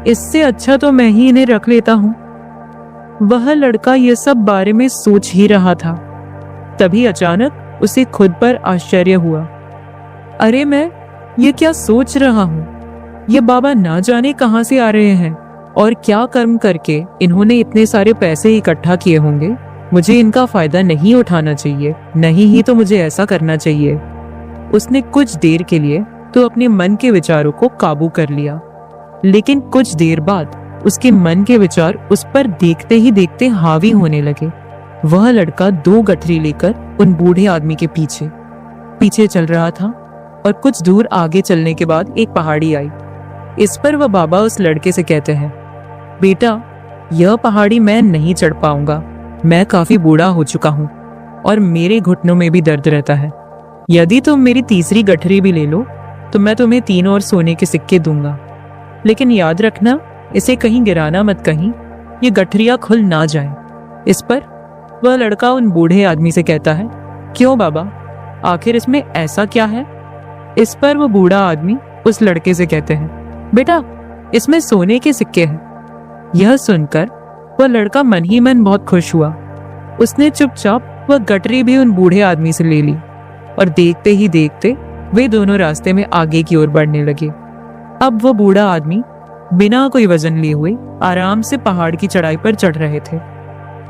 इससे अच्छा तो मैं ही इन्हें रख लेता हूँ। वह लड़का यह सब बारे में सोच ही रहा था, तभी अचानक उसे खुद पर आश्चर्य हुआ। अरे मैं ये क्या सोच रहा हूँ? ये बाबा ना जाने कहां से आ रहे हैं और क्या कर्म करके इन्होंने इतने सारे पैसे इकट्ठा किए होंगे। मुझे इनका फायदा नहीं उठाना चाहिए, नहीं ही तो मुझे ऐसा करना चाहिए। उसने कुछ देर के लिए तो अपने मन के विचारों को काबू कर लिया, लेकिन कुछ देर बाद उसके मन के विचार उस पर देखते ही देखते हावी होने लगे। वह लड़का 2 गठरी लेकर उन बूढ़े आदमी के पीछे पीछे चल रहा था और कुछ दूर आगे चलने के बाद एक पहाड़ी आई। इस पर वह बाबा उस लड़के से कहते हैं, बेटा यह पहाड़ी मैं नहीं चढ़ पाऊंगा, मैं काफी बूढ़ा हो चुका हूँ और मेरे घुटनों में भी दर्द रहता है। यदि तुम मेरी तीसरी गठरी भी ले लो तो मैं तुम्हें 3 और सोने के सिक्के दूंगा, लेकिन याद रखना इसे कहीं गिराना मत, कहीं ये गठरियां खुल ना जाए। इस पर वह लड़का उन बूढ़े आदमी से कहता है, क्यों बाबा, आखिर इसमें ऐसा क्या है? इस पर वो बूढ़ा आदमी उस लड़के से कहते हैं, बेटा इसमें सोने के सिक्के हैं। यह सुनकर वह लड़का मन ही मन बहुत खुश हुआ। उसने चुपचाप वह गठरी भी उन बूढ़े आदमी से ले ली और देखते ही देखते वे दोनों रास्ते में आगे की ओर बढ़ने लगे। अब वह बूढ़ा आदमी बिना कोई वजन लिए हुए आराम से पहाड़ की चढ़ाई पर चढ़ रहे थे,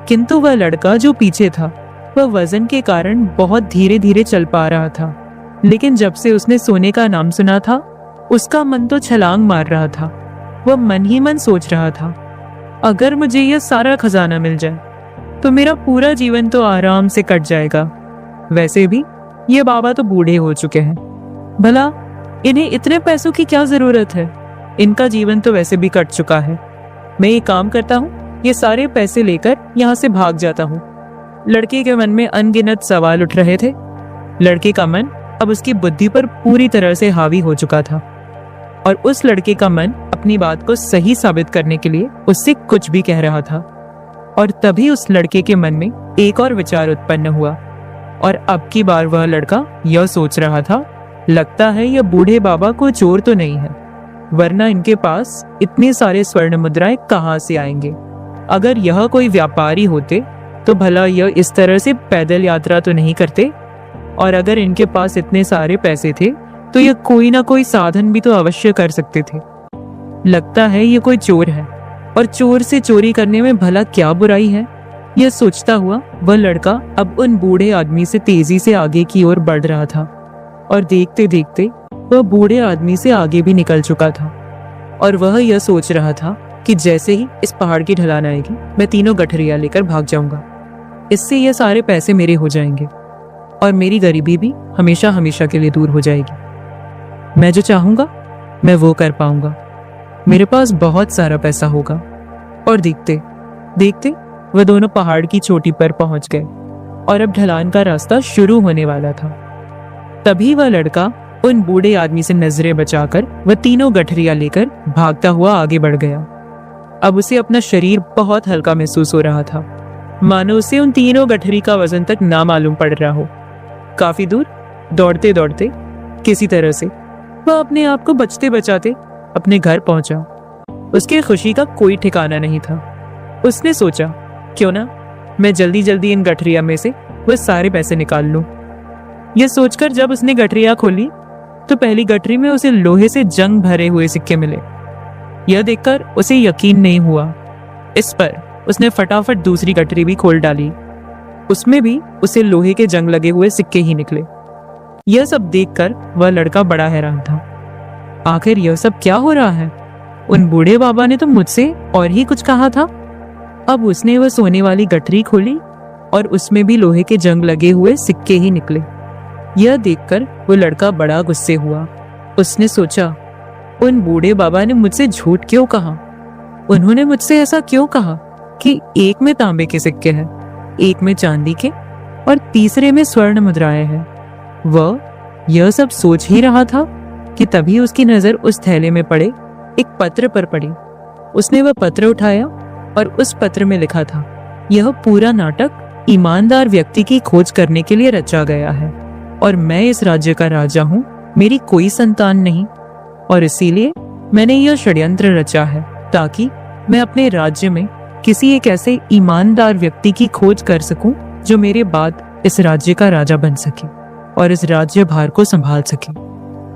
किंतु वह लड़का जो पीछे था वह वजन के कारण बहुत धीरे धीरे चल पा रहा था। लेकिन जब से उसने सोने का नाम सुना था उसका मन तो छलांग मार रहा था। वह मन ही मन सोच रहा था, अगर मुझे यह सारा खजाना मिल जाए तो मेरा पूरा जीवन तो आराम से कट जाएगा। वैसे भी ये बाबा तो बूढ़े हो चुके हैं, भला इन्हें इतने पैसों की क्या जरूरत है? इनका जीवन तो वैसे भी कट चुका है। मैं ये काम करता हूँ, ये सारे पैसे लेकर यहाँ से भाग जाता हूँ लड़के के मन में अनगिनत सवाल उठ रहे थे। लड़के का मन अब उसकी बुद्धि पर पूरी तरह से हावी हो चुका था और उस लड़के का मन अपनी बात को सही साबित करने के लिए उससे कुछ भी कह रहा था। और तभी उस लड़के के मन में एक और विचार उत्पन्न हुआ और अब की बार वह लड़का यह सोच रहा था, लगता है यह बूढ़े बाबा को चोर तो नहीं है, वरना इनके पास इतने सारे स्वर्ण मुद्राएं कहाँ से आएंगे। अगर यह कोई व्यापारी होते तो भला यह इस तरह से पैदल यात्रा तो नहीं करते, और अगर इनके पास इतने सारे पैसे थे तो यह कोई ना कोई साधन भी तो अवश्य कर सकते थे। लगता है ये कोई चोर है, और चोर से चोरी करने में भला क्या बुराई है। यह सोचता हुआ वह लड़का अब उन बूढ़े आदमी से तेजी से आगे की ओर बढ़ रहा था और देखते देखते वह बूढ़े आदमी से आगे भी निकल चुका था। और वह यह सोच रहा था कि जैसे ही इस पहाड़ की ढलान आएगी मैं तीनों गठरियां लेकर भाग जाऊंगा। इससे यह सारे पैसे मेरे हो जाएंगे और मेरी गरीबी भी हमेशा हमेशा के लिए दूर हो जाएगी। मैं जो चाहूंगा मैं वो कर पाऊंगा। मेरे पास बहुत सारा पैसा होगा। और देखते देखते वह दोनों पहाड़ की चोटी पर पहुंच गए और अब ढलान का रास्ता शुरू होने वाला था। तभी वह लड़का उन बूढ़े आदमी से नजरें बचाकर वह तीनों गठरियां लेकर भागता हुआ आगे बढ़ गया। अब उसे अपना शरीर बहुत हल्का महसूस हो रहा था, मानो उसे उन तीनों गठरी का वजन तक ना मालूम पड़ रहा हो। काफी दूर दौड़ते दौड़ते किसी तरह से वह अपने आप को बचते बचाते अपने घर पहुंचा। उसकी खुशी का कोई ठिकाना नहीं था। उसने सोचा, क्यों ना मैं जल्दी जल्दी इन गठरिया में से वह सारे पैसे निकाल लूं। यह सोचकर जब उसने गठरिया खोली तो पहली गठरी में उसे लोहे से जंग भरे हुए सिक्के मिले। यह देखकर उसे यकीन नहीं हुआ। इस पर उसने फटाफट दूसरी गठरी भी खोल डाली। उसमें भी उसे लोहे के जंग लगे हुए सिक्के ही निकले। यह सब देखकर वह लड़का बड़ा हैरान था। आखिर यह सब क्या हो रहा है? उन बूढ़े बाबा ने तो मुझसे और ही कुछ कहा था। अब उसने वह सोने वाली गठरी खोली और उसमें भी लोहे के जंग लगे हुए सिक्के ही निकले। यह देखकर वो लड़का बड़ा गुस्से हुआ। उसने सोचा, उन बूढ़े बाबा ने मुझसे झूठ क्यों कहा? उन्होंने मुझसे ऐसा क्यों कहा कि एक में तांबे के सिक्के हैं, एक में चांदी के और तीसरे में स्वर्ण मुद्राएं हैं। वह यह सब सोच ही रहा था कि तभी उसकी नजर उस थैले में पड़े एक पत्र पर पड़ी। उसने वह पत्र उठाया और उस पत्र में लिखा था, यह पूरा नाटक ईमानदार व्यक्ति की खोज करने के लिए रचा गया है और मैं इस राज्य का राजा हूँ, मेरी कोई संतान नहीं, और इसीलिए मैंने यह षड्यंत्र रचा है ताकि मैं अपने राज्य में किसी एक ऐसे ईमानदार व्यक्ति की खोज कर सकूं जो मेरे बाद इस राज्य का राजा बन सके और इस राज्य भार को संभाल सके।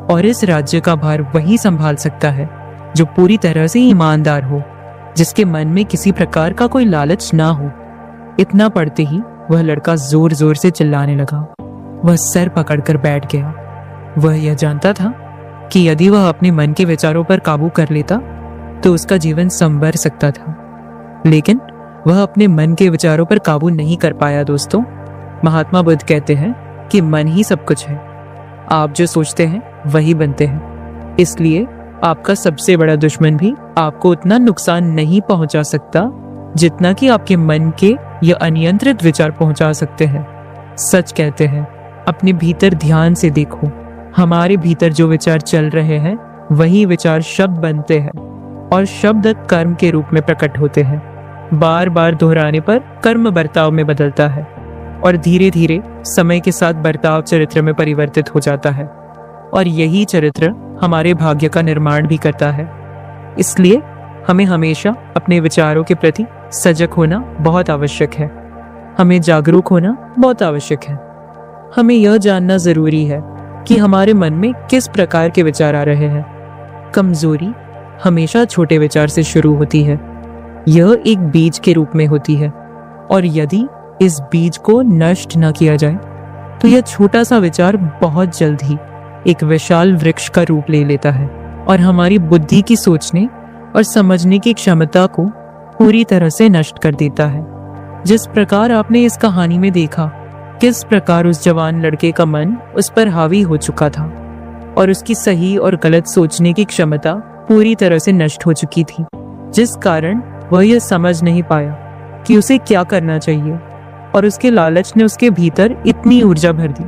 और इस राज्य का भार वही संभाल सकता है जो पूरी तरह से ईमानदार हो, जिसके मन में किसी प्रकार का कोई लालच ना हो। इतना पढ़ते ही वह लड़का जोर जोर से चिल्लाने लगा। वह सर पकड़कर बैठ गया। वह यह जानता था कि यदि वह अपने मन के विचारों पर काबू कर लेता तो उसका जीवन संवर सकता था, लेकिन वह अपने मन के विचारों पर काबू नहीं कर पाया। दोस्तों, महात्मा बुद्ध कहते हैं कि मन ही सब कुछ है। आप जो सोचते हैं वही बनते हैं। इसलिए आपका सबसे बड़ा दुश्मन भी आपको उतना नुकसान नहीं पहुंचा सकता जितना कि आपके मन के ये अनियंत्रित विचार पहुंचा सकते हैं। सच कहते हैं, अपने भीतर ध्यान से देखो। हमारे भीतर जो विचार चल रहे हैं वही विचार शब्द बनते हैं और शब्द कर्म के रूप में प्रकट होते हैं। बार बार दोहराने पर कर्म बर्ताव में बदलता है और धीरे धीरे समय के साथ बर्ताव चरित्र में परिवर्तित हो जाता है और यही चरित्र हमारे भाग्य का निर्माण भी करता है। इसलिए हमें हमेशा अपने विचारों के प्रति सजग होना बहुत आवश्यक है। हमें जागरूक होना बहुत आवश्यक है। हमें यह जानना जरूरी है कि हमारे मन में किस प्रकार के विचार आ रहे हैं। कमजोरी हमेशा छोटे विचार से शुरू होती है। यह एक बीज के रूप में होती है और यदि इस बीज को नष्ट न किया जाए तो यह छोटा सा विचार बहुत जल्द ही एक विशाल वृक्ष का रूप ले लेता है और हमारी बुद्धि की सोचने और समझने की क्षमता को पूरी तरह से नष्ट कर देता है। जिस प्रकार आपने इस कहानी में देखा किस प्रकार उस जवान लड़के का मन उस पर हावी हो चुका था और उसकी सही और गलत सोचने की क्षमता पूरी तरह से नष्ट हो चुकी थी, जिस कारण वह यह समझ नहीं पाया कि उसे क्या करना चाहिए। और उसके लालच ने उसके भीतर इतनी ऊर्जा भर दी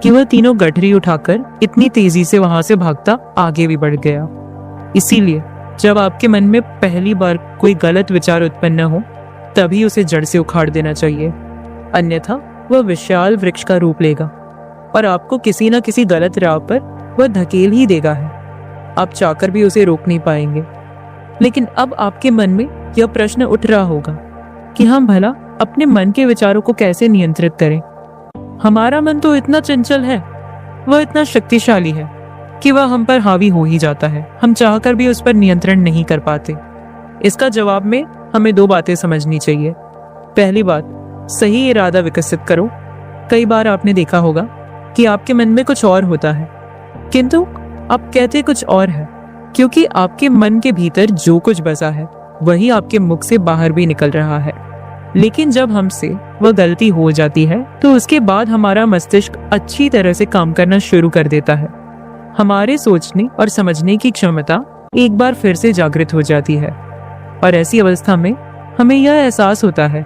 कि वह तीनों गठरी उठाकर इतनी तेजी से वहां से भागता आगे भी बढ़ गया। इसीलिए जब आपके मन में पहली बार कोई गलत विचार उत्पन्न हो, तभी उसे जड़ से उखाड़ देना चाहिए, अन्यथा वह विशाल वृक्ष का रूप लेगा और आपको किसी न किसी गलत राह पर वह धकेल ही देगा है। आप चाहकर भी उसे रोक नहीं पाएंगे। लेकिन अब आपके मन में यह प्रश्न उठ रहा होगा कि हम भला अपने मन के विचारों को कैसे नियंत्रित करें। हमारा मन तो इतना चंचल है, वह इतना शक्तिशाली है कि वह हम पर हावी हो ही जाता है। हम चाहकर भी उस पर नियंत्रण नहीं कर पाते। इसका जवाब में हमें दो बातें समझनी चाहिए। पहली बात, सही इरादा विकसित करो। कई बार आपने देखा होगा कि आपके मन में कुछ और होता है, किंतु आप कहते कुछ और है, क्योंकि आपके मन के भीतर जो कुछ बसा है वही आपके मुख से बाहर भी निकल रहा है। लेकिन जब हमसे वह गलती हो जाती है तो उसके बाद हमारा मस्तिष्क अच्छी तरह से काम करना शुरू कर देता है। हमारे सोचने और समझने की क्षमता एक बार फिर से जागृत हो जाती है और ऐसी अवस्था में हमें यह एहसास होता है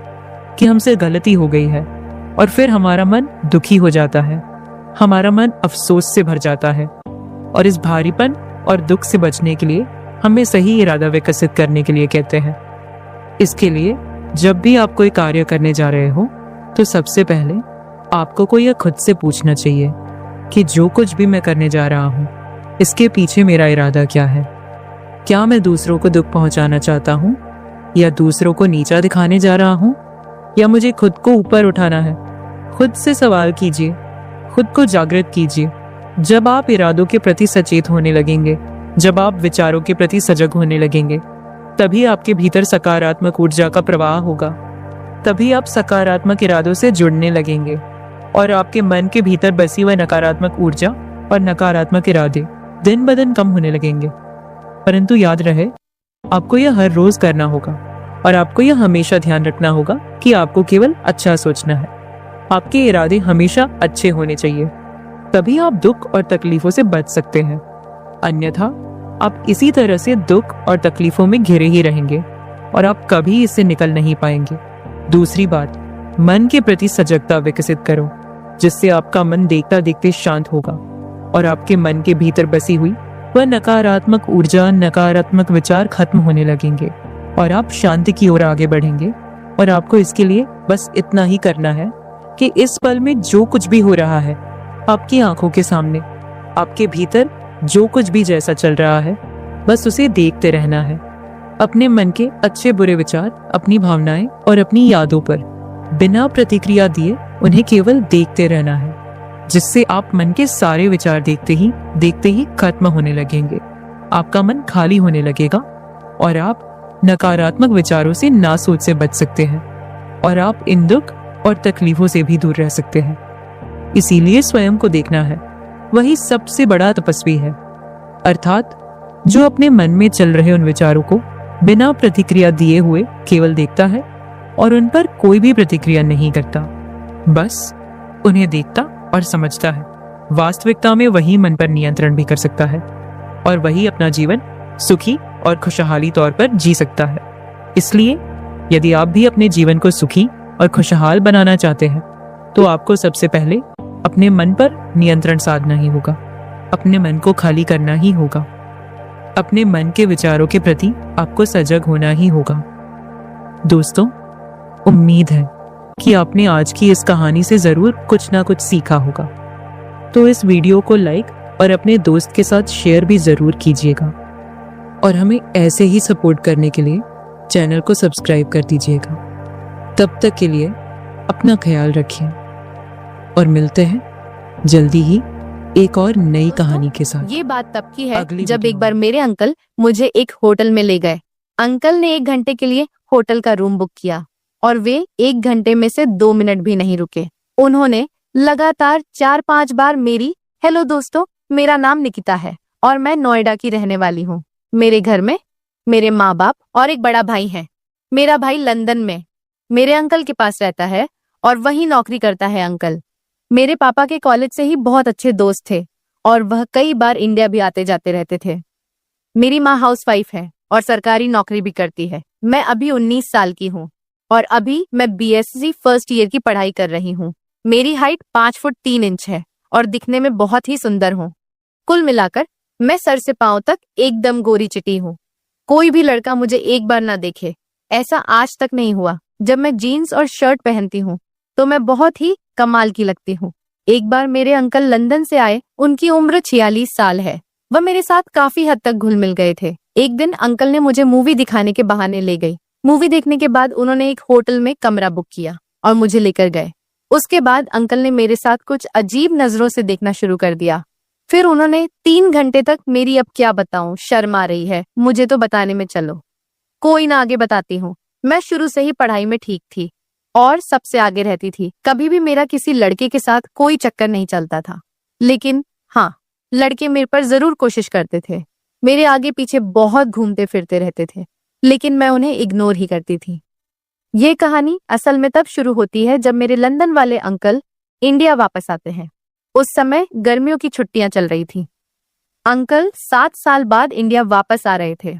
कि हमसे गलती हो गई है और फिर हमारा मन दुखी हो जाता है। हमारा मन अफसोस से भर जाता है और इस भारीपन और दुख से बचने के लिए हमें सही इरादा विकसित करने के लिए कहते हैं। इसके लिए जब भी आप कोई कार्य करने जा रहे हो तो सबसे पहले आपको यह खुद से पूछना चाहिए कि जो कुछ भी मैं करने जा रहा हूँ इसके पीछे मेरा इरादा क्या है। क्या मैं दूसरों को दुख पहुंचाना चाहता हूँ या दूसरों को नीचा दिखाने जा रहा हूँ या मुझे खुद को ऊपर उठाना है। खुद से सवाल कीजिए, खुद को जागृत कीजिए। जब आप इरादों के प्रति सचेत होने लगेंगे, जब आप विचारों के प्रति सजग होने लगेंगे, तभी आपके भीतर सकारात्मक ऊर्जा का प्रवाह होगा। तभी आप सकारात्मक इरादों से जुड़ने लगेंगे और आपके मन के भीतर बसी हुई नकारात्मक ऊर्जा और नकारात्मक इरादे दिन ब दिन कम होने लगेंगे। परंतु याद रहे, आपको यह हर रोज करना होगा और आपको यह हमेशा ध्यान रखना होगा कि आपको केवल अच्छा सोचना है। आपके इरादे हमेशा अच्छे होने चाहिए, तभी आप दुख और तकलीफों से बच सकते हैं। अन्यथा आप इसी तरह से दुख और तकलीफों में घिरे ही रहेंगे और आप कभी इससे निकल नहीं पाएंगे। दूसरी बात, मन के प्रति सजगता विकसित करो, जिससे आपका मन देखता देखते शांत होगा और आपके मन के भीतर बसी हुई वह नकारात्मक ऊर्जा, नकारात्मक विचार खत्म होने लगेंगे और आप शांति की ओर आगे बढ़ेंगे। और आपको इसके लिए बस इतना ही करना है कि इस पल में जो कुछ भी हो रहा है आपकी आंखों के सामने, आपके भीतर जो कुछ भी जैसा चल रहा है, बस उसे देखते रहना है। अपने मन के अच्छे बुरे विचार, अपनी भावनाएं और अपनी यादों पर बिना प्रतिक्रिया दिए उन्हें केवल देखते रहना है, जिससे आप मन के सारे विचार देखते ही खत्म होने लगेंगे। आपका मन खाली होने लगेगा और आप नकारात्मक विचारों से नासोच से बच सकते हैं और आप इन दुख और तकलीफों से भी दूर रह सकते हैं। इसीलिए स्वयं को देखना है, वही सबसे बड़ा तपस्वी है, अर्थात जो अपने मन में चल रहे उन विचारों को बिना प्रतिक्रिया दिए हुए केवल देखता है और उन पर कोई भी प्रतिक्रिया नहीं करता, बस उन्हें देखता और समझता है। वास्तविकता में वही मन पर नियंत्रण भी कर सकता है और वही अपना जीवन सुखी और खुशहाली तौर पर जी सकता है। इसलिए यदि आप भी अपने जीवन को सुखी और खुशहाल बनाना चाहते हैं तो आपको सबसे पहले अपने मन पर नियंत्रण साधना ही होगा, अपने मन को खाली करना ही होगा, अपने मन के विचारों के प्रति आपको सजग होना ही होगा। दोस्तों, उम्मीद है कि आपने आज की इस कहानी से जरूर कुछ ना कुछ सीखा होगा, तो इस वीडियो को लाइक और अपने दोस्त के साथ शेयर भी जरूर कीजिएगा और हमें ऐसे ही सपोर्ट करने के लिए चैनल को सब्सक्राइब कर दीजिएगा। तब तक के लिए अपना ख्याल रखिए और मिलते हैं जल्दी ही एक और नई कहानी के साथ। ये बात तब की है अगली जब वीडियो एक बार मेरे अंकल मुझे एक होटल में ले गए। अंकल ने 1 घंटे के लिए होटल का रूम बुक किया और वे 1 घंटे में से 2 मिनट भी नहीं रुके। उन्होंने लगातार 4-5 बार हेलो दोस्तों, मेरा नाम निकिता है और मैं नोएडा की रहने वाली हूँ। मेरे घर में मेरे माँ बाप और एक बड़ा भाई है। मेरा भाई लंदन में मेरे अंकल के पास रहता है और वहीं नौकरी करता है। अंकल मेरे पापा के कॉलेज से ही बहुत अच्छे दोस्त थे और वह कई बार इंडिया भी आते जाते रहते थे। मेरी माँ हाउसवाइफ है और सरकारी नौकरी भी करती है। मैं अभी 19 साल की हूँ। और अभी मैं बीएससी फर्स्ट ईयर की पढ़ाई कर रही हूँ। मेरी हाइट 5 फुट 3 इंच है और दिखने में बहुत ही सुंदर हूँ। कुल मिलाकर मैं सर से पांव तक एकदम गोरी चिटी हूँ। कोई भी लड़का मुझे एक बार ना देखे, ऐसा आज तक नहीं हुआ। जब मैं जीन्स और शर्ट पहनती हूँ तो मैं बहुत ही कमाल की लगती हूँ। एक बार मेरे अंकल लंदन से आए, उनकी उम्र 46 साल है। वह मेरे साथ काफी हद तक घुल मिल गए थे। एक दिन अंकल ने मुझे मूवी दिखाने के बहाने ले गई। मूवी देखने के बाद उन्होंने एक होटल में कमरा बुक किया और मुझे लेकर गए। उसके बाद अंकल ने मेरे साथ कुछ अजीब नजरों से देखना शुरू कर दिया। फिर उन्होंने 3 घंटे तक, मेरी अब क्या बताऊं, शर्म आ रही है मुझे तो बताने में, चलो कोई ना, आगे बताती हूँ। मैं शुरू से ही पढ़ाई में ठीक थी और सबसे आगे रहती थी। कभी भी मेरा किसी लड़के के साथ कोई चक्कर नहीं चलता था, लेकिन हाँ, लड़के मेरे पर जरूर कोशिश करते थे। मेरे आगे पीछे बहुत घूमते फिरते रहते थे, लेकिन मैं उन्हें इग्नोर ही करती थी। ये कहानी असल में तब शुरू होती है जब मेरे लंदन वाले अंकल इंडिया वापस आते हैं। उस समय गर्मियों की छुट्टियां चल रही थी। अंकल 7 साल बाद इंडिया वापस आ रहे थे।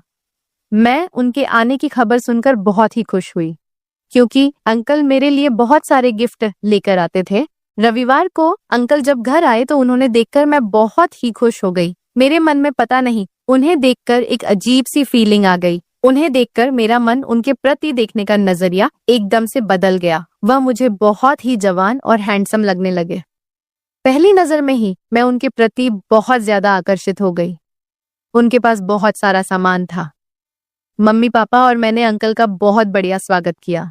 मैं उनके आने की खबर सुनकर बहुत ही खुश हुई, क्योंकि अंकल मेरे लिए बहुत सारे गिफ्ट लेकर आते थे। रविवार को अंकल जब घर आए तो उन्होंने देखकर मैं बहुत ही खुश हो गई। मेरे मन में पता नहीं, उन्हें देखकर एक अजीब सी फीलिंग आ गई। उन्हें देखकर मेरा मन, उनके प्रति देखने का नजरिया एकदम से बदल गया। वह मुझे बहुत ही जवान और हैंडसम लगने लगे। पहली नजर में ही मैं उनके प्रति बहुत ज्यादा आकर्षित हो गई। उनके पास बहुत सारा सामान था। मम्मी पापा और मैंने अंकल का बहुत बढ़िया स्वागत किया।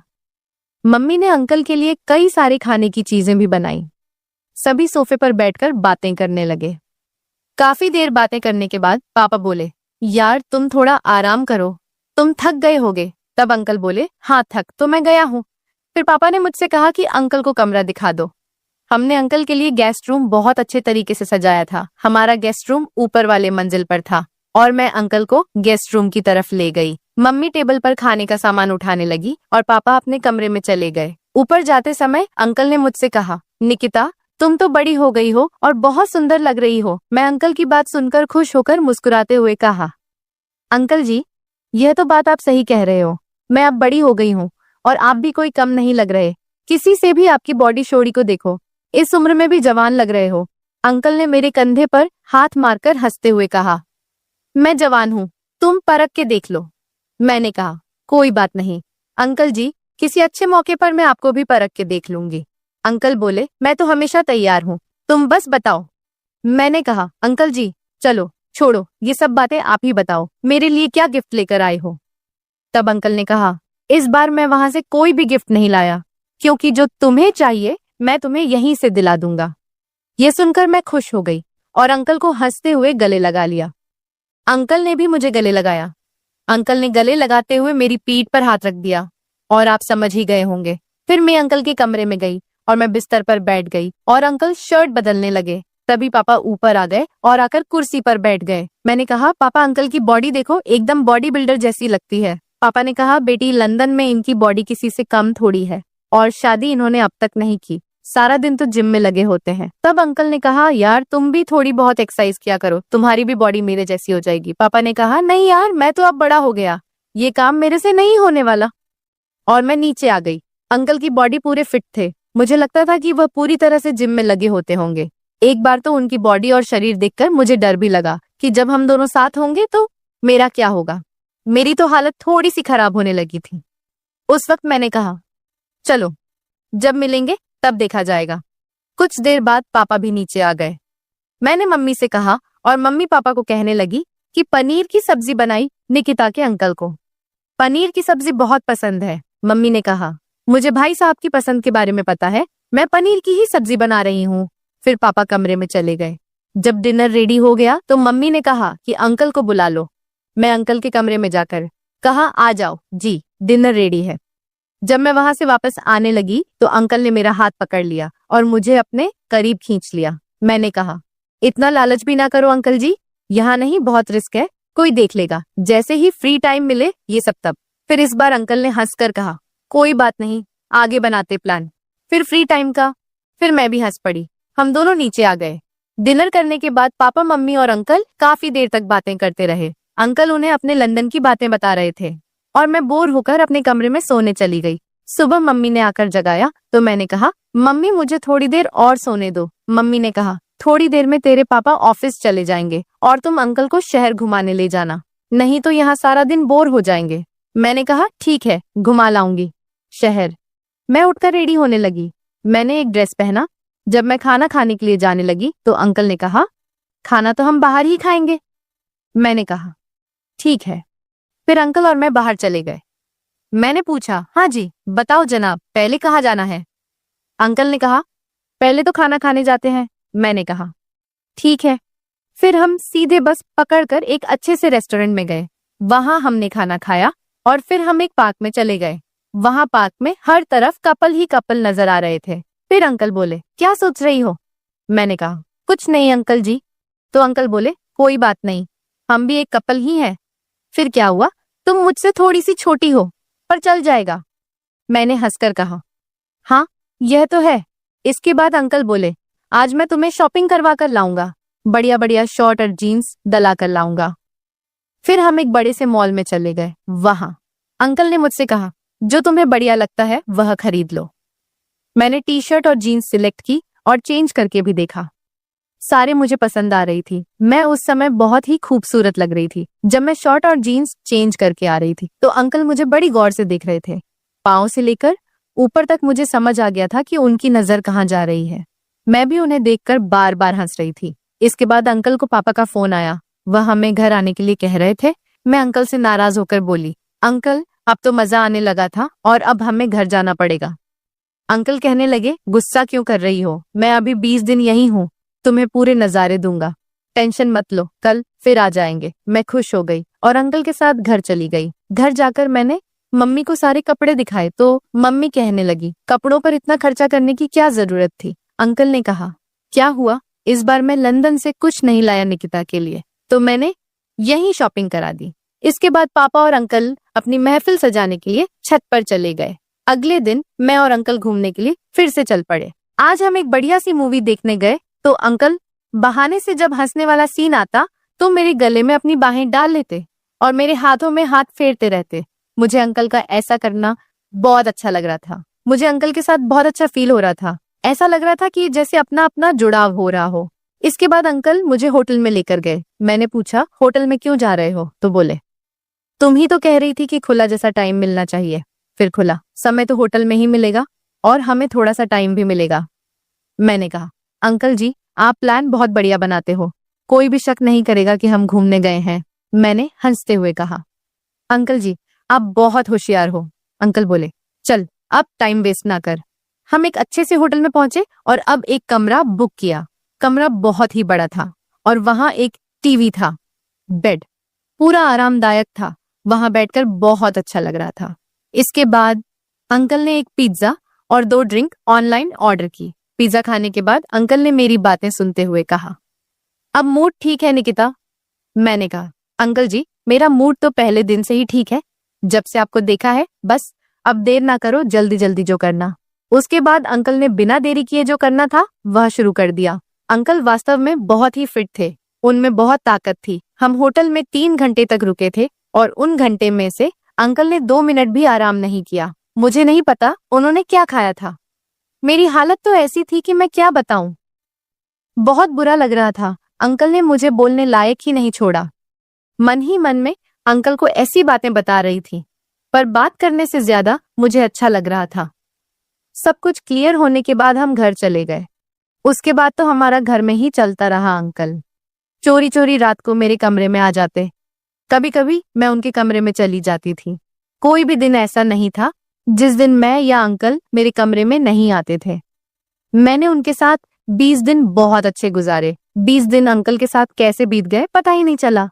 मम्मी ने अंकल के लिए कई सारे खाने की चीजें भी बनाई। सभी सोफे पर बैठकर बातें करने लगे। काफी देर बातें करने के बाद पापा बोले, यार तुम थोड़ा आराम करो, तुम थक गए होगे। तब अंकल बोले, हाँ थक तो मैं गया हूँ। फिर पापा ने मुझसे कहा कि अंकल को कमरा दिखा दो। हमने अंकल के लिए गेस्ट रूम बहुत अच्छे तरीके से सजाया था। हमारा गेस्ट रूम ऊपर वाले मंजिल पर था और मैं अंकल को गेस्ट रूम की तरफ ले गई। मम्मी टेबल पर खाने का सामान उठाने लगी और पापा अपने कमरे में चले गए। ऊपर जाते समय अंकल ने मुझसे कहा, निकिता तुम तो बड़ी हो गई हो और बहुत सुंदर लग रही हो। मैं अंकल की बात सुनकर खुश होकर मुस्कुराते हुए कहा, अंकल जी यह तो बात आप सही कह रहे हो। मैं अब बड़ी हो गई हूँ और आप भी कोई कम नहीं लग रहे। किसी से भी आपकी बॉडी शोड़ी को देखो, इस उम्र में भी जवान लग रहे हो। अंकल ने मेरे कंधे पर हाथ मारकर हंसते हुए कहा, मैं जवान हूँ, तुम परख के देख लो। मैंने कहा, कोई बात नहीं अंकल जी, किसी अच्छे मौके पर मैं आपको भी परख के देख लूंगी। अंकल बोले, मैं तो हमेशा तैयार हूँ, तुम बस बताओ। मैंने कहा, अंकल जी चलो छोड़ो ये सब बातें, आप ही बताओ मेरे लिए क्या गिफ्ट लेकर आए हो। तब अंकल ने कहा, इस बार मैं वहां से कोई भी गिफ्ट नहीं लाया, क्योंकि जो तुम्हें चाहिए मैं तुम्हें यहीं से दिला दूंगा। ये सुनकर मैं खुश हो गई और अंकल को हंसते हुए गले लगा लिया। अंकल ने भी मुझे गले लगाया। अंकल ने गले लगाते हुए मेरी पीठ पर हाथ रख दिया और आप समझ ही गए होंगे। फिर मैं अंकल के कमरे में गई और मैं बिस्तर पर बैठ गई और अंकल शर्ट बदलने लगे। तभी पापा ऊपर आ गए और आकर कुर्सी पर बैठ गए। मैंने कहा, पापा अंकल की बॉडी देखो, एकदम बॉडी बिल्डर जैसी लगती है। पापा ने कहा, बेटी लंदन में इनकी बॉडी किसी से कम थोड़ी है और शादी इन्होंने अब तक नहीं की, सारा दिन तो जिम में लगे होते हैं। तब अंकल ने कहा, यार तुम भी थोड़ी बहुत एक्सरसाइज किया करो, तुम्हारी भी बॉडी मेरे जैसी हो जाएगी। पापा ने कहा, नहीं यार मैं तो अब बड़ा हो गया, ये काम मेरे से नहीं होने वाला। और मैं नीचे आ गई। अंकल की बॉडी पूरे फिट थे। मुझे लगता था कि वह पूरी तरह से जिम में लगे होते होंगे। एक बार तो उनकी बॉडी और शरीर देखकर मुझे डर भी लगा कि जब हम दोनों साथ होंगे तो मेरा क्या होगा। मेरी तो हालत थोड़ी सी खराब होने लगी थी। उस वक्त मैंने कहा, चलो जब मिलेंगे तब देखा जाएगा। कुछ देर बाद पापा भी नीचे आ गए। मैंने मम्मी से कहा और मम्मी पापा को कहने लगी कि पनीर की सब्जी बनाई निकिता के अंकल को। पनीर की सब्जी बहुत पसंद है। मम्मी ने कहा, मुझे भाई साहब की पसंद के बारे में पता है, मैं पनीर की ही सब्जी बना रही हूँ। फिर पापा कमरे में चले गए। जब डिनर रेडी हो गया तो मम्मी ने कहा कि अंकल को बुला लो। मैं अंकल के कमरे में जाकर कहा, आ जाओ जी, डिनर रेडी है। जब मैं वहां से वापस आने लगी तो अंकल ने मेरा हाथ पकड़ लिया और मुझे अपने करीब खींच लिया। मैंने कहा, इतना लालच भी ना करो अंकल जी, यहाँ नहीं, बहुत रिस्क है, कोई देख लेगा, जैसे ही फ्री टाइम मिले ये सब तब। फिर इस बार अंकल ने हंसकर कहा, कोई बात नहीं, आगे बनाते प्लान। फिर फ्री टाइम का। फिर मैं भी हंस पड़ी। हम दोनों नीचे आ गए। डिनर करने के बाद पापा मम्मी और अंकल काफी देर तक बातें करते रहे। अंकल उन्हें अपने लंदन की बातें बता रहे थे और मैं बोर होकर अपने कमरे में सोने चली गई। सुबह मम्मी ने आकर जगाया तो मैंने कहा, मम्मी मुझे थोड़ी देर और सोने दो। मम्मी ने कहा, थोड़ी देर में तेरे पापा ऑफिस चले जाएंगे और तुम अंकल को शहर घुमाने ले जाना, नहीं तो यहाँ सारा दिन बोर हो जाएंगे। मैंने कहा, ठीक है, घुमा लाऊंगी शहर। मैं उठकर रेडी होने लगी। मैंने एक ड्रेस पहना। जब मैं खाना खाने के लिए जाने लगी तो अंकल ने कहा, खाना तो हम बाहर ही खाएंगे। मैंने कहा, ठीक है। फिर अंकल और मैं बाहर चले गए। मैंने पूछा, हाँ जी बताओ जनाब, पहले कहाँ जाना है? अंकल ने कहा, पहले तो खाना खाने जाते हैं। मैंने कहा, ठीक है। फिर हम सीधे बस पकड़कर एक अच्छे से रेस्टोरेंट में गए। वहां हमने खाना खाया और फिर हम एक पार्क में चले गए। वहां पार्क में हर तरफ कपल ही कपल नजर आ रहे थे। फिर अंकल बोले, क्या सोच रही हो? मैंने कहा, कुछ नहीं अंकल जी। तो अंकल बोले, कोई बात नहीं, हम भी एक कपल ही हैं। फिर क्या हुआ? तुम मुझसे थोड़ी सी छोटी हो, पर चल जाएगा। मैंने हंसकर कहा, हाँ यह तो है। इसके बाद अंकल बोले, आज मैं तुम्हें शॉपिंग करवा कर लाऊंगा, बढ़िया बढ़िया शर्ट और जीन्स दला कर लाऊंगा। फिर हम एक बड़े से मॉल में चले गए। वहां अंकल ने मुझसे कहा, जो तुम्हें बढ़िया लगता है वह खरीद लो। मैंने टी शर्ट और जीन्स सिलेक्ट की और चेंज करके भी देखा। सारे मुझे पसंद आ रही थी। मैं उस समय बहुत ही खूबसूरत लग रही थी। जब मैं शर्ट और जीन्स चेंज करके आ रही थी तो अंकल मुझे बड़ी गौर से देख रहे थे। पाँव से लेकर ऊपर तक मुझे समझ आ गया था कि उनकी नजर कहाँ जा रही है। मैं भी उन्हें देखकर बार बार हंस रही थी। इसके बाद अंकल को पापा का फोन आया। वह हमें घर आने के लिए कह रहे थे। मैं अंकल से नाराज होकर बोली, अंकल अब तो मजा आने लगा था और अब हमें घर जाना पड़ेगा। अंकल कहने लगे, गुस्सा क्यों कर रही हो? मैं अभी 20 दिन यही हूँ, तुम्हें पूरे नजारे दूंगा, टेंशन मत लो, कल फिर आ जाएंगे। मैं खुश हो गई और अंकल के साथ घर चली गई। घर जाकर मैंने मम्मी को सारे कपड़े दिखाए तो मम्मी कहने लगी, कपड़ों पर इतना खर्चा करने की क्या जरूरत थी? अंकल ने कहा, क्या हुआ, इस बार मैं लंदन से कुछ नहीं लाया निकिता के लिए, तो मैंने यही शॉपिंग करा दी। इसके बाद पापा और अंकल अपनी महफिल सजाने के लिए छत पर चले गए। अगले दिन मैं और अंकल घूमने के लिए फिर से चल पड़े। आज हम एक बढ़िया सी मूवी देखने गए तो अंकल बहाने से जब हंसने वाला सीन आता तो मेरे गले में अपनी बाहें डाल लेते और मेरे हाथों में हाथ फेरते रहते। मुझे अंकल का ऐसा करना बहुत अच्छा लग रहा था। मुझे अंकल के साथ बहुत अच्छा फील हो रहा था। ऐसा लग रहा था कि जैसे अपना अपना जुड़ाव हो रहा हो। इसके बाद अंकल मुझे होटल में लेकर गए। मैंने पूछा, होटल में क्यों जा रहे हो? तो बोले, तुम ही तो कह रही थी कि खुला जैसा टाइम मिलना चाहिए। फिर खुला समय तो होटल में ही मिलेगा और हमें थोड़ा सा टाइम भी मिलेगा। मैंने कहा, अंकल जी आप प्लान बहुत बढ़िया बनाते हो, कोई भी शक नहीं करेगा कि हम घूमने गए हैं। मैंने हंसते हुए कहा, अंकल जी आप बहुत होशियार हो। अंकल बोले, चल अब टाइम वेस्ट ना कर। हम एक अच्छे से होटल में पहुंचे और अब एक कमरा बुक किया। कमरा बहुत ही बड़ा था और वहां एक टीवी था। बेड पूरा आरामदायक था। वहां बैठकर बहुत अच्छा लग रहा था। इसके बाद अंकल ने एक पिज्जा और 2 ड्रिंक ऑनलाइन ऑर्डर की। पिज्जा खाने के बाद अंकल ने मेरी बातें सुनते हुए कहा, अब मूड ठीक है निकिता? मैंने कहा, अंकल जी मेरा मूड तो पहले दिन से ही ठीक है, जब से आपको देखा है। बस अब देर ना करो, जल्दी जल्दी जो करना। उसके बाद अंकल ने बिना देरी किए जो करना था वह शुरू कर दिया। अंकल वास्तव में बहुत ही फिट थे, उनमें बहुत ताकत थी। हम होटल में 3 घंटे तक रुके थे और उन घंटे में से अंकल ने 2 मिनट भी आराम नहीं किया। मुझे नहीं पता उन्होंने क्या खाया था। मेरी हालत तो ऐसी थी कि मैं क्या बताऊं। बहुत बुरा लग रहा था। अंकल ने मुझे बोलने लायक ही नहीं छोड़ा। मन ही मन में अंकल को ऐसी बातें बता रही थी, पर बात करने से ज्यादा मुझे अच्छा लग रहा था। सब कुछ क्लियर होने के बाद हम घर चले गए। उसके बाद तो हमारा घर में ही चलता रहा। अंकल चोरी चोरी रात को मेरे कमरे में आ जाते। कभी कभी मैं उनके कमरे में चली जाती थी। कोई भी दिन ऐसा नहीं था जिस दिन मैं या अंकल मेरे कमरे में नहीं आते थे। मैंने उनके साथ 20 दिन बहुत अच्छे गुजारे। 20 दिन अंकल के साथ कैसे बीत गए पता ही नहीं चला।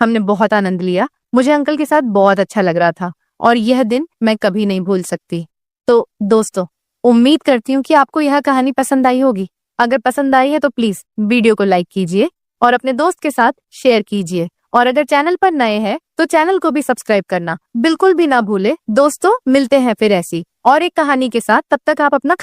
हमने बहुत आनंद लिया। मुझे अंकल के साथ बहुत अच्छा लग रहा था और यह दिन मैं कभी नहीं भूल सकती। तो दोस्तों, उम्मीद करती हूँ कि आपको यह कहानी पसंद आई होगी। अगर पसंद आई है तो प्लीज वीडियो को लाइक कीजिए और अपने दोस्त के साथ शेयर कीजिए। और अगर चैनल पर नए हैं तो चैनल को भी सब्सक्राइब करना बिल्कुल भी ना भूले। दोस्तों, मिलते हैं फिर ऐसी और एक कहानी के साथ। तब तक आप अपना